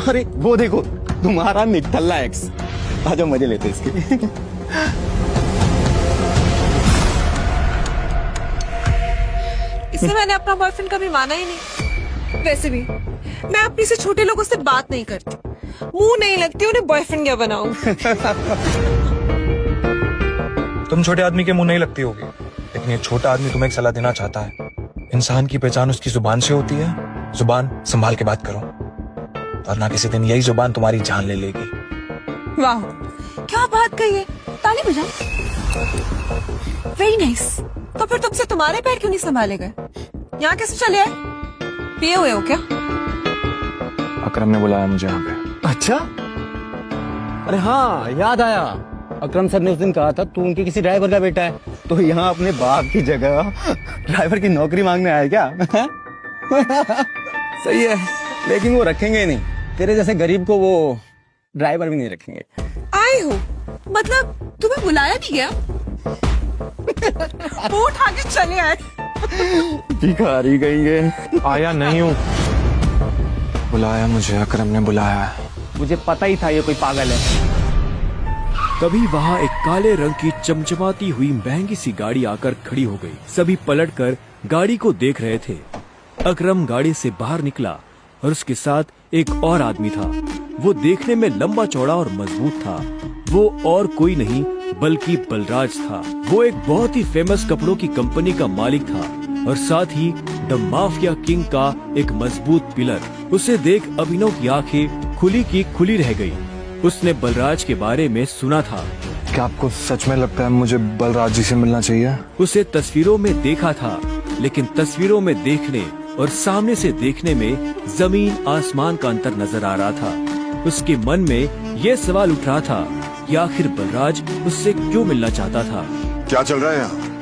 अरे वो देखो तुम्हारा निठल्ला एक्स। आजा मजे लेते इसके। इससे मैंने अपना बॉयफ्रेंड कभी माना ही नहीं। वैसे भी मैं अपनी से छोटे लोगों से बात नहीं करती, मुंह नहीं लगती उन्हें बॉयफ्रेंड क्या बनाऊं। तुम छोटे आदमी के मुंह नहीं लगती होगी, लेकिन ये छोटा आदमी तुम्हें एक सलाह देना चाहता है। इंसान की पहचान उसकी जुबान से होती है, जुबान संभाल के बात करो, वरना किसी दिन यही जुबान तुम्हारी जान ले लेगी। वाह क्या बात कही है, ताली बजाओ। Very nice. तो फिर तुमसे तुम्हारे पैर क्यों नहीं संभाले गए? यहाँ कैसे चले आए? पिए हुए हो क्या? अकरम ने बुलाया मुझे यहाँ पे। अच्छा, अरे हाँ याद आया, अकरम सर ने उस दिन कहा था तू उनके किसी ड्राइवर का बेटा है, तो यहाँ अपने बाप की जगह ड्राइवर की नौकरी मांगने आया क्या? सही है, लेकिन वो रखेंगे नहीं, तेरे जैसे गरीब को वो ड्राइवर भी नहीं रखेंगे। आए हो मतलब तुम्हें बुलाया नहीं गया? वो उठा के चले आए। भिखारी कहेंगे। आया नहीं हूँ, बुलाया मुझे, अकरम ने बुलाया। मुझे पता ही था ये कोई पागल है। तभी वहाँ एक काले रंग की चमचमाती हुई महंगी सी गाड़ी आकर खड़ी हो गई। सभी पलटकर गाड़ी को देख रहे थे। अकरम गाड़ी से बाहर निकला और उसके साथ एक और आदमी था। वो देखने में लंबा चौड़ा और मजबूत था। वो और कोई नहीं बल्कि बलराज था। वो एक बहुत ही फेमस कपड़ों की कंपनी का मालिक था और साथ ही द माफिया किंग का एक मजबूत पिलर। उसे देख अभिनव की आंखें खुली की खुली रह गई। उसने बलराज के बारे में सुना था। क्या आपको सच में लगता है मुझे बलराज जी से मिलना चाहिए? उसे तस्वीरों में देखा था, लेकिन तस्वीरों में देखने और सामने से देखने में जमीन आसमान का अंतर नजर आ रहा था। उसके मन में ये सवाल उठ रहा था कि आखिर बलराज उससे क्यों मिलना चाहता था। क्या चल रहा है यहाँ?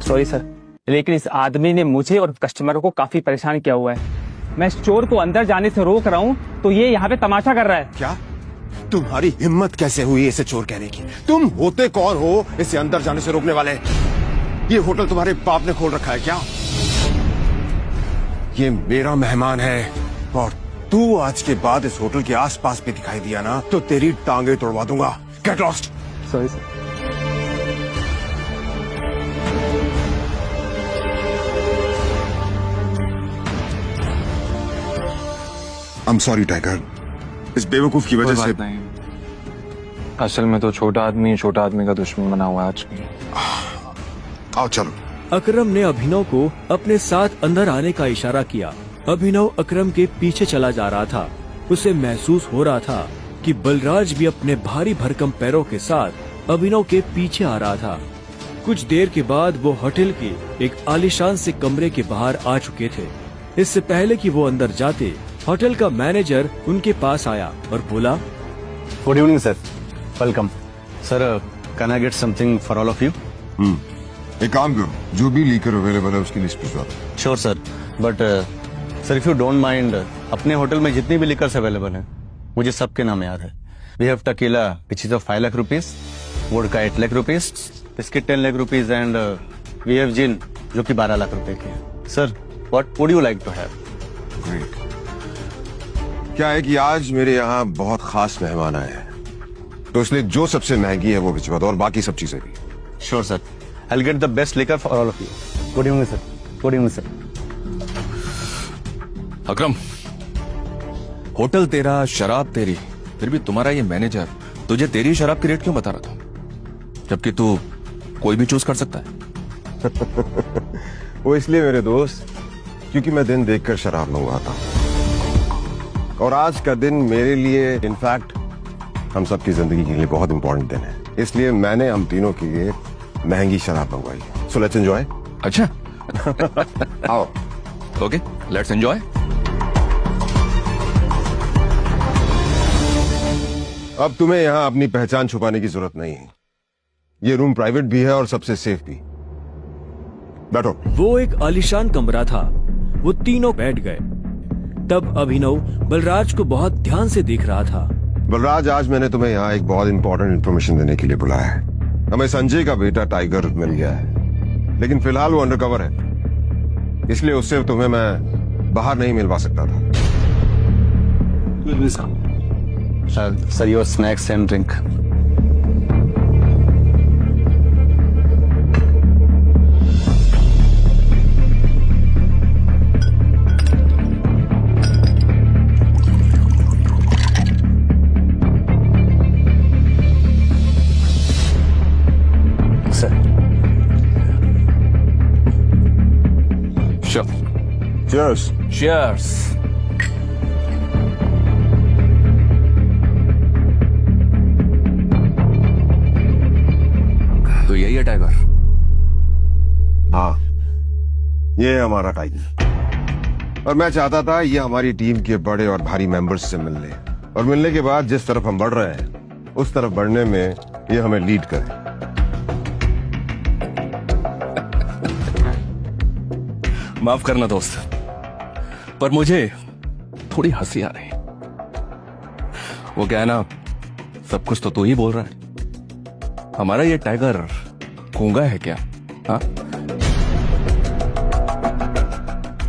सॉरी सर, लेकिन इस आदमी ने मुझे और कस्टमरों को काफी परेशान किया हुआ है। मैं स्टोर को अंदर जाने से रोक रहा हूँ तो ये यहाँ पे तमाशा कर रहा है। क्या तुम्हारी हिम्मत कैसे हुई इसे चोर कहने की? तुम होते कौन हो इसे अंदर जाने से रोकने वाले? ये होटल तुम्हारे बाप ने खोल रखा है क्या? ये मेरा मेहमान है और तू आज के बाद इस होटल के आसपास भी दिखाई दिया ना तो तेरी टांगे तोड़वा दूंगा। Get lost. Sorry sir. I'm sorry tiger, इस बेवकूफ की वजह से। नहीं, असल में तो छोटा आदमी का दुश्मन बना हुआ है आज की। आओ चलो। अकरम ने अभिनव को अपने साथ अंदर आने का इशारा किया। अभिनव अकरम के पीछे चला जा रहा था। उसे महसूस हो रहा था कि बलराज भी अपने भारी भरकम पैरों के साथ अभिनव के पीछे आ रहा था। कुछ देर के बाद वो होटल के एक आलीशान से कमरे के बाहर आ चुके थे। इससे पहले कि वो अंदर जाते, होटल का मैनेजर उनके पास आया और बोला, good evening sir, welcome sir, can I get something for all of you? एक काम करो, जो भी लीकर अवेलेबल है उसकी लिस्ट भिजवा दो। Sure sir, but sir if you don't mind, अपने होटल में जितनी भी लिकर्स अवेलेबल हैं मुझे सबके नाम याद है। We have tequila which is of 5 lakh rupees, vodka 8 lakh rupees, biscuit 10 lakh rupees and we have gin जो कि 12 लाख रुपए की है। Sir what would you like to have? Great. क्या है कि आज मेरे यहाँ बहुत खास मेहमान आए हैं, तो इसलिए जो सबसे महंगी है वो भिजवा दो और बाकी सब चीजें भी। Sure sir, I will get the best liquor for all of you. Good evening sir. Good evening sir. Akram, hotel तेरा, शराब तेरी, फिर भी तुम्हारा ये मैनेजर तुझे तेरी शराब की रेट क्यों बता रहा था, जबकि तू कोई भी चूज कर सकता है? वो इसलिए मेरे दोस्त, क्योंकि मैं दिन देखकर शराब मंगवाता हूँ और आज का दिन मेरे लिए, इनफैक्ट हम सबकी जिंदगी के लिए बहुत इंपॉर्टेंट दिन है। इसलिए मैंने हम तीनों के लिए महंगी शराब मंगवाई। So let's enjoy. अच्छा। आओ। Okay, let's enjoy. अब तुम्हें यहाँ अपनी पहचान छुपाने की जरूरत नहीं है। ये रूम प्राइवेट भी है और सबसे सेफ भी। बैठो। वो एक आलीशान कमरा था। वो तीनों बैठ गए। तब अभिनव बलराज को बहुत ध्यान से देख रहा था। बलराज, आज मैंने तुम्हें यहाँ एक बहुत इंपॉर्टेंट इन्फॉर्मेशन देने के लिए बुलाया है। हमें संजय का बेटा टाइगर मिल गया है, लेकिन फिलहाल वो अंडरकवर है, इसलिए उससे तुम्हें मैं बाहर नहीं मिलवा सकता था। Sir your snacks and drink. Cheers. Cheers. तो यही है टाइगर. हाँ, ये है हमारा टाइगर. और मैं चाहता था ये हमारी टीम के बड़े और भारी मेंबर्स से मिलने, और मिलने के बाद जिस तरफ हम बढ़ रहे हैं उस तरफ बढ़ने में ये हमें लीड करे. माफ करना दोस्त, पर मुझे थोड़ी हंसी आ रही. वो क्या है ना, सब कुछ तो तू ही बोल रहा है. हमारा ये टाइगर गूंगा है क्या? हाँ,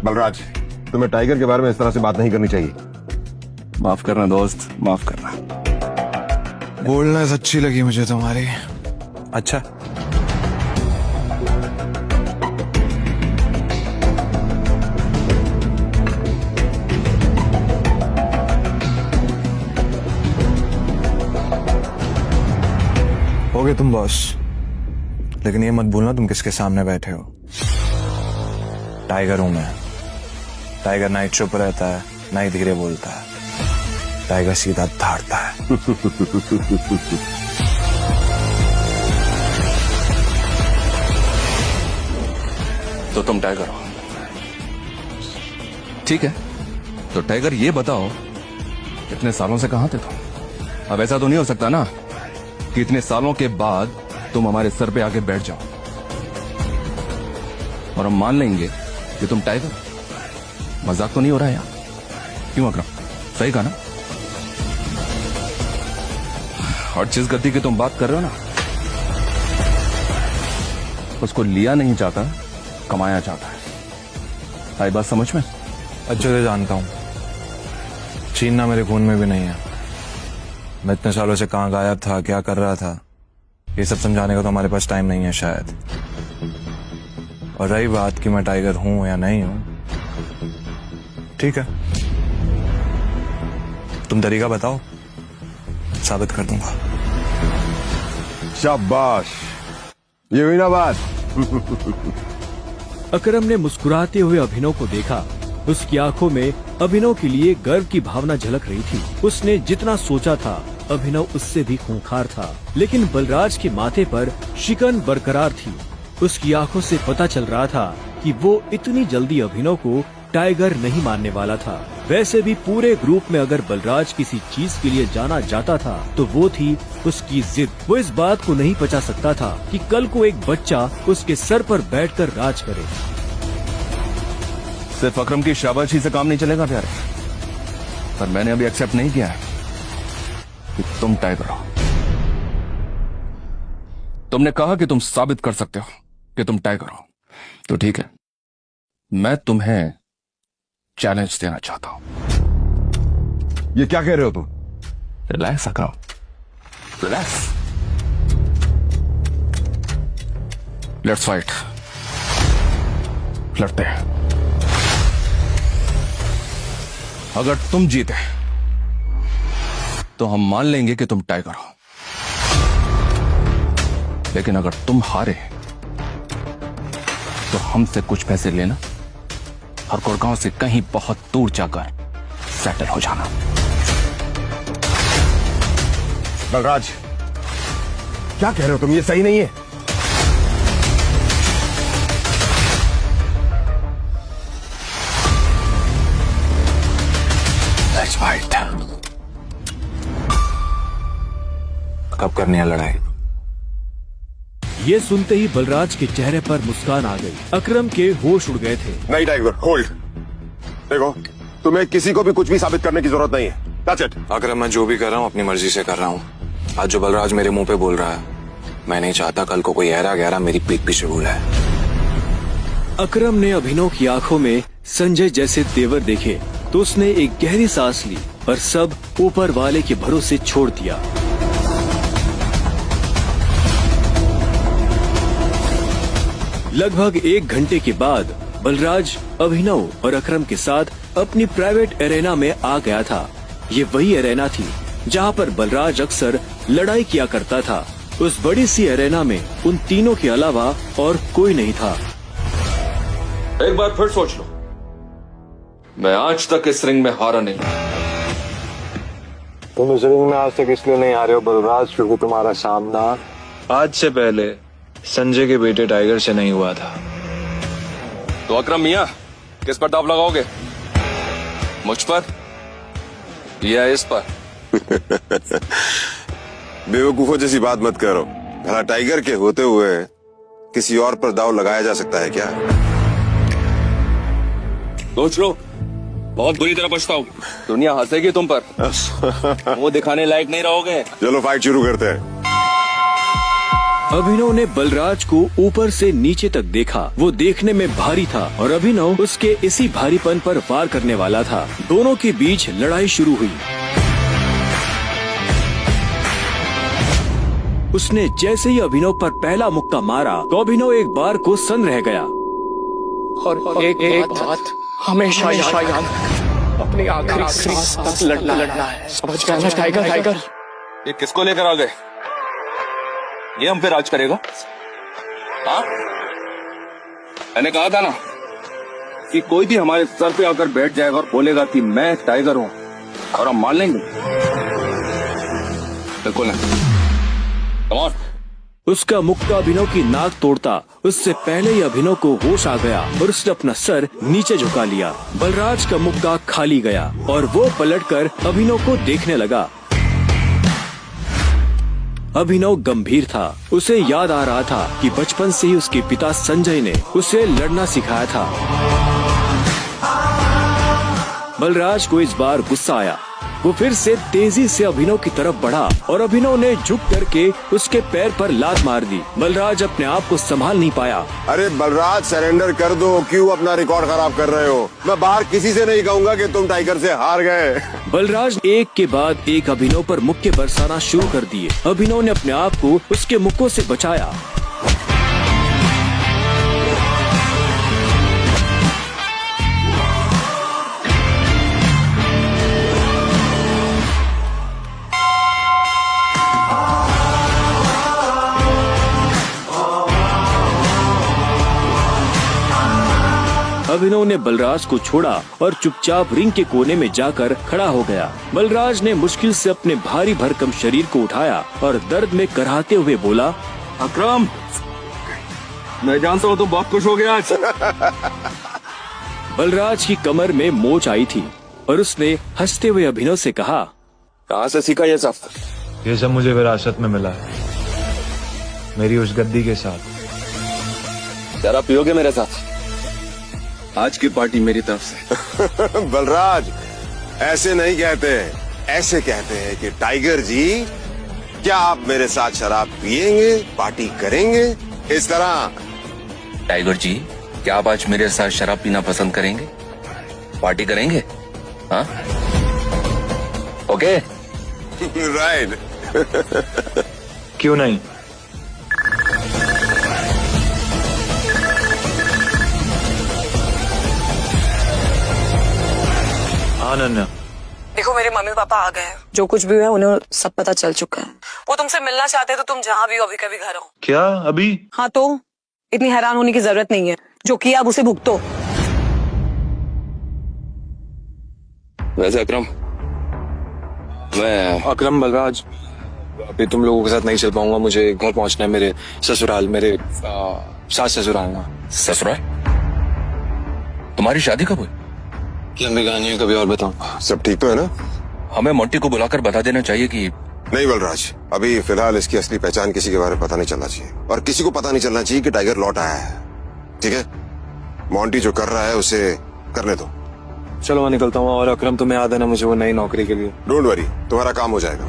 बलराज, तुम्हें टाइगर के बारे में इस तरह से बात नहीं करनी चाहिए. माफ करना दोस्त, माफ करना. बोलना अच्छी लगी मुझे तुम्हारी. अच्छा, हो गए तुम बॉस, लेकिन ये मत भूलना तुम किसके सामने बैठे हो. टाइगर हूं मैं. टाइगर ना ही चुप रहता है, ना ही धीरे बोलता है. टाइगर सीधा धाड़ता है. तो तुम टाइगर हो, ठीक है. तो टाइगर ये बताओ, इतने सालों से कहां थे तुम? अब ऐसा तो नहीं हो सकता ना कि इतने सालों के बाद तुम हमारे सर पे आके बैठ जाओ और हम मान लेंगे कि तुम टाइगर. मजाक तो नहीं हो रहा है यार? क्यों अकरम, सही कहा ना? और जिस गद्दी की तुम बात कर रहे हो ना, उसको लिया नहीं जाता, कमाया जाता है. आई बात समझ में? अच्छे से जानता हूं, छीनना मेरे खून में भी नहीं है. मैं इतने सालों से कहां गायब था, क्या कर रहा था, ये सब समझाने का तो हमारे पास टाइम नहीं है शायद. और रही बात कि मैं टाइगर हूं या नहीं हूं, ठीक है, तुम तरीका बताओ, साबित कर दूंगा. शाबाश, ये हुई ना बात. अकरम ने मुस्कुराते हुए अभिनव को देखा. उसकी आंखों में अभिनव के लिए गर्व की भावना झलक रही थी. उसने जितना सोचा था, अभिनव उससे भी खूंखार था, लेकिन बलराज के माथे पर शिकन बरकरार थी. उसकी आंखों से पता चल रहा था कि वो इतनी जल्दी अभिनव को टाइगर नहीं मानने वाला था. वैसे भी पूरे ग्रुप में अगर बलराज किसी चीज के लिए जाना जाता था तो वो थी उसकी जिद. वो इस बात को नहीं पचा सकता था कि कल को एक बच्चा उसके सर पर बैठकर राज करे. सिर्फ अकरम की शाबाशी से काम नहीं चलेगा प्यारे, पर मैंने अभी एक्सेप्ट नहीं किया है कि तुम टाइगर हो. तुमने कहा कि तुम साबित कर सकते हो कि तुम टाइगर हो, तो ठीक है, मैं तुम्हें चैलेंज देना चाहता हूं. ये क्या कह रहे हो तुम? Relax Akram, relax. Let's fight. लड़ते हैं. अगर तुम जीते तो हम मान लेंगे कि तुम टाइगर हो, लेकिन अगर तुम हारे तो हमसे कुछ पैसे लेना और गुड़गांव से कहीं बहुत दूर जाकर सेटल हो जाना. बलराज, क्या कह रहे हो तुम? ये सही नहीं है. Let's fight. कब करनी है लड़ाई? ये सुनते ही बलराज के चेहरे पर मुस्कान आ गई. अकरम के होश उड़ गए थे. नहीं टाइगर, होल्ड. देखो, तुम्हें किसी को भी कुछ भी साबित करने की जरूरत नहीं है. That's it. अकरम, मैं जो भी कर रहा हूँ अपनी मर्जी से कर रहा हूँ. आज जो बलराज मेरे मुंह पे बोल रहा है, मैं नहीं चाहता कल को कोई ऐरा गहरा मेरी पीठ पीछे बोला है. अकरम ने अभिनव की आंखों में संजय जैसे तेवर देखे तो उसने एक गहरी सांस ली और सब ऊपर वाले के भरोसे छोड़ दिया। लगभग 1 घंटे के बाद बलराज अभिनव और अकरम के साथ अपनी प्राइवेट एरेना में आ गया था। ये वही एरेना थी जहाँ पर बलराज अक्सर लड़ाई किया करता था। उस बड़ी सी एरेना में उन तीनों के अलावा और कोई नहीं था। एक बार फिर सोच लो, मैं आज तक इस रिंग में हारा नहीं। तुम इस रिंग में आज तक इसलिए नहीं आ रहे हो बलराज, क्योंकि तुम्हारा सामना आज से पहले संजय के बेटे टाइगर से नहीं हुआ था। तो अकरम मियां, किस पर दाव लगाओगे? मुझ पर या इस पर? बेवकूफों जैसी बात मत करो। भला टाइगर के होते हुए किसी और पर दाव लगाया जा सकता है क्या? सोच लो, बहुत बुरी तरह पछताओ। दुनिया हंसेगी तुम पर, वो दिखाने लायक नहीं रहोगे। चलो फाइट शुरू करते हैं। अभिनव ने बलराज को ऊपर से नीचे तक देखा। वो देखने में भारी था और अभिनव उसके इसी भारीपन पर वार करने वाला था। दोनों के बीच लड़ाई शुरू हुई। उसने जैसे ही अभिनव पर पहला मुक्का मारा तो अभिनव एक बार को सन्न रह गया। और एक बात हमेशा याद, अपनी आखिरी सांस तक लड़ना है। समझ गया ना टाइगर? ये किसको लेकर आ गए? ये हम पे राज करेगा? हाँ, मैंने कहा था ना कि कोई भी हमारे सर पे आकर बैठ जाएगा और बोलेगा कि मैं टाइगर हूँ, और हम मान लेंगे? बिल्कुल नहीं। Come on. उसका मुक्का अभिनव की नाक तोड़ता। उससे पहले ही अभिनव को होश आ गया और उसने अपना सर नीचे झुका लिया। बलराज का मुक्का खाली गया और वो पलटकर अभिनव को देखने लगा। अभिनव गंभीर था। उसे याद आ रहा था कि बचपन से ही उसके पिता संजय ने उसे लड़ना सिखाया था। बलराज को इस बार गुस्सा आया। वो फिर से तेजी से अभिनव की तरफ बढ़ा और अभिनव ने झुक करके उसके पैर पर लात मार दी। बलराज अपने आप को संभाल नहीं पाया। अरे बलराज, सरेंडर कर दो। क्यों अपना रिकॉर्ड खराब कर रहे हो? मैं बाहर किसी से नहीं कहूंगा कि तुम टाइगर से हार गए। बलराज एक के बाद एक अभिनव पर मुक्के बरसाना शुरू कर दिए। अभिनव ने अपने आप को उसके मुक्कों से बचाया। अभिनव ने बलराज को छोड़ा और चुपचाप रिंग के कोने में जाकर खड़ा हो गया। बलराज ने मुश्किल से अपने भारी भरकम शरीर को उठाया और दर्द में कराहते हुए बोला, अकरम, मैं जानता हूँ तुम बहुत खुश हो गया आज। बलराज की कमर में मोच आई थी और उसने हंसते हुए अभिनव से कहा, कहाँ से सीखा ये सब? ये सब मुझे विरासत में मिला है, मेरी उस गद्दी के साथ। जरा पियोगे मेरे साथ? आज की पार्टी मेरी तरफ से। बलराज, ऐसे नहीं कहते, ऐसे कहते हैं कि टाइगर जी, क्या आप मेरे साथ शराब पिएंगे, पार्टी करेंगे? इस तरह। टाइगर जी, क्या आप आज मेरे साथ शराब पीना पसंद करेंगे, पार्टी करेंगे? हाँ, ओके। राइट। क्यों नहीं? अनन्या, देखो मेरे मम्मी पापा आ गए हैं। जो कुछ भी है उन्हें सब पता चल चुका है। वो तुमसे मिलना चाहते हैं तो तुम जहाँ भी हो अभी कभी घर आओ। क्या अभी? हाँ, तो इतनी हैरान होने की जरूरत नहीं है। जो किया अब उसे भुगतो। वैसे अकरम, अकरम, बलराज, अभी तुम लोगों के साथ नहीं चल पाऊंगा। मुझे घर पहुंचना है, मेरे ससुराल, मेरे सास ससुराल ना। ससुराल? तुम्हारी शादी कब हुई? लंबी कहानी है, कभी और बताऊं। सब ठीक तो है ना? हमें मोंटी को बुलाकर बता देना चाहिए कि नहीं बलराज, अभी फिलहाल इसकी असली पहचान किसी के बारे में पता नहीं चलना चाहिए, और किसी को पता नहीं चलना चाहिए कि टाइगर लौट आया है। ठीक है? मोंटी जो कर रहा है उसे करने दो। चलो मैं निकलता हूँ, और अकरम तुम्हें याद है ना मुझे वो नई नौकरी के लिए। डोंट वरी, तुम्हारा काम हो जाएगा।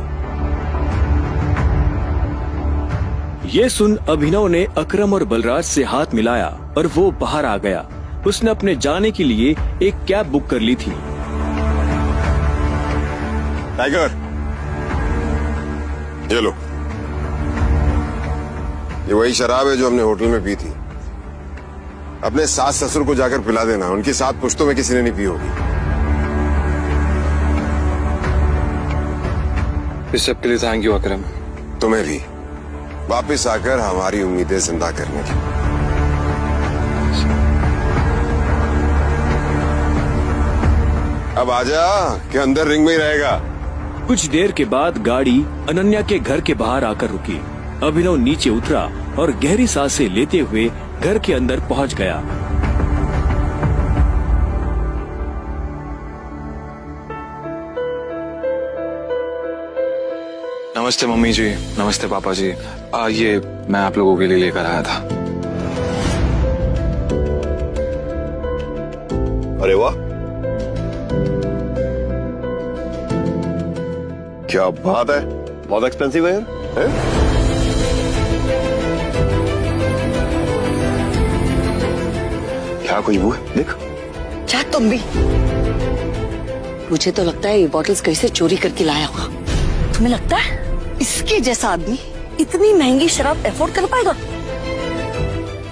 ये सुन अभिनव ने अकरम और बलराज से हाथ मिलाया और वो बाहर आ गया। उसने अपने जाने के लिए एक कैब बुक कर ली थी। टाइगर, ये लो। ये वही शराब है जो हमने होटल में पी थी। अपने सास ससुर को जाकर पिला देना, उनकी 7 पुश्तों में किसी ने नहीं पी होगी। इस सब के लिए थैंक यू अकरम। तुम्हें भी वापस आकर हमारी उम्मीदें जिंदा करने की। अब आजा कि अंदर रिंग में ही रहेगा। कुछ देर के बाद गाड़ी अनन्या के घर के बाहर आकर रुकी। अभिनव नीचे उतरा और गहरी सांसें लेते हुए घर के अंदर पहुंच गया। नमस्ते मम्मी जी, नमस्ते पापा जी। ये मैं आप लोगों के लिए लेकर आया था। अरे वाह, क्या बात है, बहुत एक्सपेंसिव है यार। हैं? क्या खुशबू है, देख। क्या तुम भी? मुझे तो लगता है ये बॉटल्स कहीं से चोरी करके लाया होगा। तुम्हें लगता है इसके जैसा आदमी इतनी महंगी शराब अफोर्ड कर पाएगा?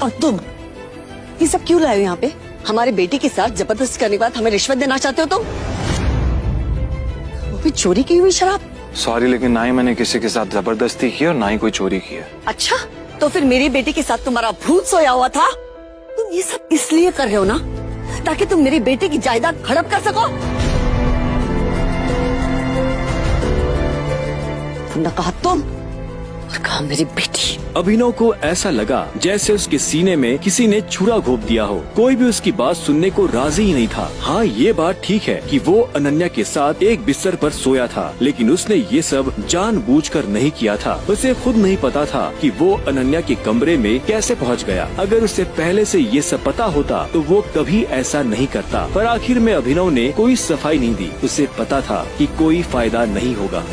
और तुम ये सब क्यों लाए हो यहाँ पे? हमारे बेटे के साथ जबरदस्ती करने के बाद हमें रिश्वत देना चाहते हो तुम? वो भी चोरी की हुई शराब। सॉरी, लेकिन ना ही मैंने किसी के साथ जबरदस्ती की और ना ही कोई चोरी की है। अच्छा, तो फिर मेरे बेटे के साथ तुम्हारा भूत सोया हुआ था? तुम ये सब इसलिए कर रहे हो ना ताकि तुम मेरे बेटे की जायदाद हड़प कर सको? तुमने कहा तुम और कहा मेरी बेटी। अभिनव को ऐसा लगा जैसे उसके सीने में किसी ने छुरा घोंप दिया हो। कोई भी उसकी बात सुनने को राजी ही नहीं था। हाँ, ये बात ठीक है कि वो अनन्या के साथ एक बिस्तर पर सोया था, लेकिन उसने ये सब जानबूझकर नहीं किया था। उसे खुद नहीं पता था कि वो अनन्या के कमरे में कैसे पहुंच गया। अगर उसे पहले से ये सब पता होता तो वो कभी ऐसा नहीं करता। पर आखिर में अभिनव ने कोई सफाई नहीं दी। उसे पता था कि कोई फायदा नहीं होगा।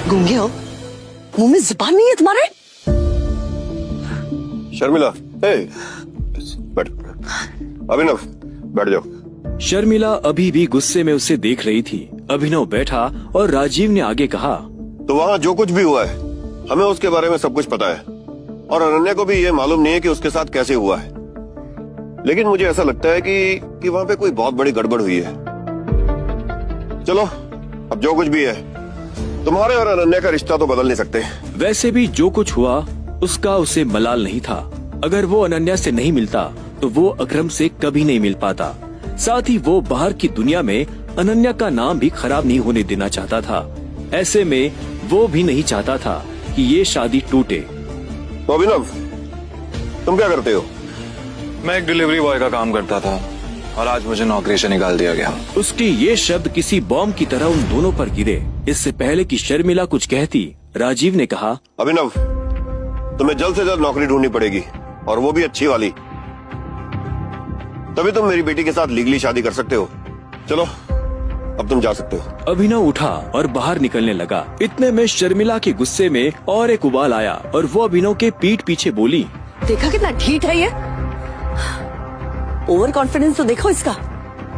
गूंगे हो? मुंह में जुबान नहीं है तुम्हारे? शर्मिला, बैठ। अभिनव, बैठ जाओ। शर्मिला अभी भी गुस्से में उसे देख रही थी। अभिनव बैठा और राजीव ने आगे कहा, तो वहाँ जो कुछ भी हुआ है हमें उसके बारे में सब कुछ पता है और अनन्या को भी ये मालूम नहीं है कि उसके साथ कैसे हुआ है। लेकिन मुझे ऐसा लगता है कि वहाँ पे कोई बहुत बड़ी गड़बड़ हुई है। चलो, अब जो कुछ भी है, तुम्हारे और अनन्या का रिश्ता तो बदल नहीं सकते। वैसे भी जो कुछ हुआ उसका उसे मलाल नहीं था। अगर वो अनन्या से नहीं मिलता तो वो अकरम से कभी नहीं मिल पाता। साथ ही वो बाहर की दुनिया में अनन्या का नाम भी खराब नहीं होने देना चाहता था। ऐसे में वो भी नहीं चाहता था कि ये शादी टूटे। तो अभिनव, तुम क्या करते हो? मैं एक डिलीवरी बॉय का काम करता था और आज मुझे नौकरी से निकाल दिया गया। उसके ये शब्द किसी बॉम्ब की तरह उन दोनों पर गिरे। इससे पहले कि शर्मिला कुछ कहती, राजीव ने कहा, अभिनव, तुम्हें जल्द से जल्द नौकरी ढूंढनी पड़ेगी और वो भी अच्छी वाली। तभी तुम मेरी बेटी के साथ लीगली शादी कर सकते हो। चलो, अब तुम जा सकते हो। अभिनव उठा और बाहर निकलने लगा। इतने में शर्मिला के गुस्से में और एक उबाल आया और वो अभिनव के पीठ पीछे बोली, देखा कितना ढीठ है ये? ओवर कॉन्फिडेंस तो देखो इसका।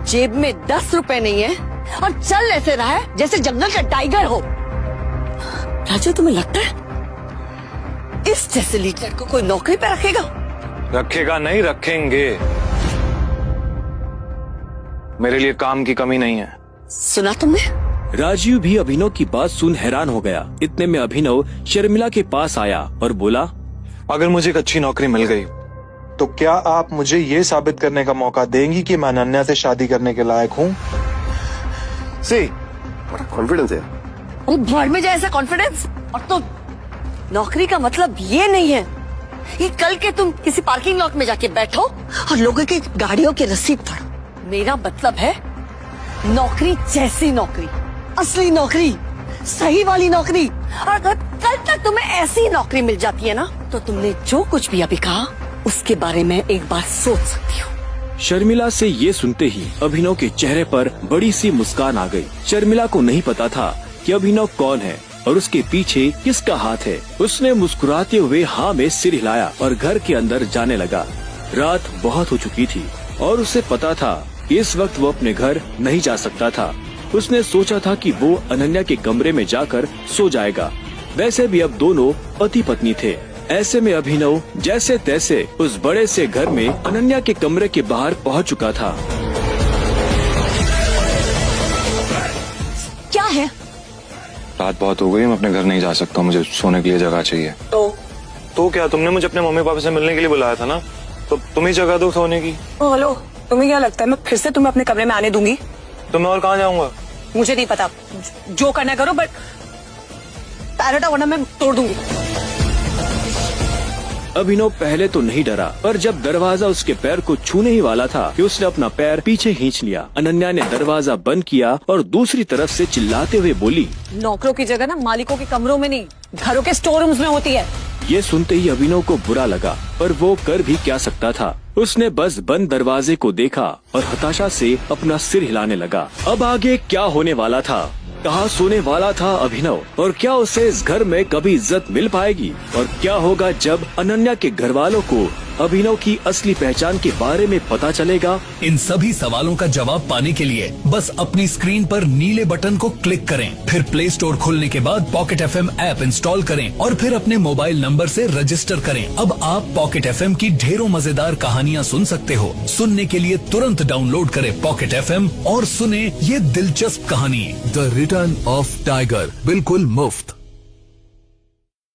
जेब में 10 रुपए नहीं है और चल ऐसे रहा है जैसे जंगल का टाइगर हो। राजू, तुम्हें लगता है इस जैसे लीडर को कोई नौकरी पे रखेगा? रखेगा नहीं, रखेंगे। मेरे लिए काम की कमी नहीं है। सुना तुमने? राजीव भी अभिनव की बात सुन हैरान हो गया। इतने में अभिनव शर्मिला के पास आया और बोला, अगर मुझे एक अच्छी नौकरी मिल गई तो क्या आप मुझे ये साबित करने का मौका देंगी कि मैं अनन्या से शादी करने के लायक हूँ? बड़ा कॉन्फिडेंस है। अरे भाड़ में जाए ऐसा कॉन्फिडेंस। और तुम, नौकरी का मतलब ये नहीं है कि कल के तुम किसी पार्किंग लॉट में जाके बैठो और लोगों की गाड़ियों की रसीद पढ़ो। मेरा मतलब है नौकरी जैसी नौकरी, असली नौकरी, सही वाली नौकरी। और अगर कल तक तुम्हें ऐसी नौकरी मिल जाती है ना, तो तुमने जो कुछ भी अभी कहा उसके बारे में एक बार सोच सकती हो। शर्मिला से ये सुनते ही अभिनव के चेहरे पर बड़ी सी मुस्कान आ गई। शर्मिला को नहीं पता था कि अभिनव कौन है और उसके पीछे किसका हाथ है। उसने मुस्कुराते हुए हाँ में सिर हिलाया और घर के अंदर जाने लगा। रात बहुत हो चुकी थी और उसे पता था इस वक्त वो अपने घर नहीं जा सकता था। उसने सोचा था कि वो अनन्या के कमरे में जाकर सो जाएगा। वैसे भी अब दोनों पति पत्नी थे। ऐसे में अभिनव जैसे तैसे उस बड़े से घर में अनन्या के कमरे के बाहर पहुंच चुका था। क्या है? रात बहुत हो गई, मैं अपने घर नहीं जा सकता, मुझे सोने के लिए जगह चाहिए। तो क्या, तुमने मुझे अपने मम्मी पापा से मिलने के लिए बुलाया था ना, तो तुम ही जगह दो सोने की। हेलो, तुम्हें क्या लगता है मैं फिर से तुम्हें अपने कमरे में आने दूंगी? तो मैं और कहाँ जाऊंगा? मुझे नहीं पता, जो करना करो, बट पैर हटाओ वरना मैं तोड़ दूंगी। अभिनव पहले तो नहीं डरा, पर जब दरवाजा उसके पैर को छूने ही वाला था कि उसने अपना पैर पीछे खींच लिया। अनन्या ने दरवाजा बंद किया और दूसरी तरफ से चिल्लाते हुए बोली, नौकरों की जगह ना मालिकों के कमरों में नहीं, घरों के स्टोर रूम्स में होती है। ये सुनते ही अभिनव को बुरा लगा, पर वो कर भी क्या सकता था। उसने बस बंद दरवाजे को देखा और हताशा से अपना सिर हिलाने लगा। अब आगे क्या होने वाला था? कहाँ सोने वाला था अभिनव? और क्या उसे इस घर में कभी इज्जत मिल पाएगी? और क्या होगा जब अनन्या के घर वालों को अभिनव की असली पहचान के बारे में पता चलेगा? इन सभी सवालों का जवाब पाने के लिए बस अपनी स्क्रीन पर नीले बटन को क्लिक करें, फिर प्ले स्टोर खोलने के बाद पॉकेट FM ऐप इंस्टॉल करें और फिर अपने मोबाइल नंबर से रजिस्टर करें। अब आप पॉकेट FM की ढेरों मजेदार कहानियाँ सुन सकते हो। सुनने के लिए तुरंत डाउनलोड करें पॉकेट FM और सुने ये दिलचस्प कहानी द रिटर्न ऑफ टाइगर, बिल्कुल मुफ्त।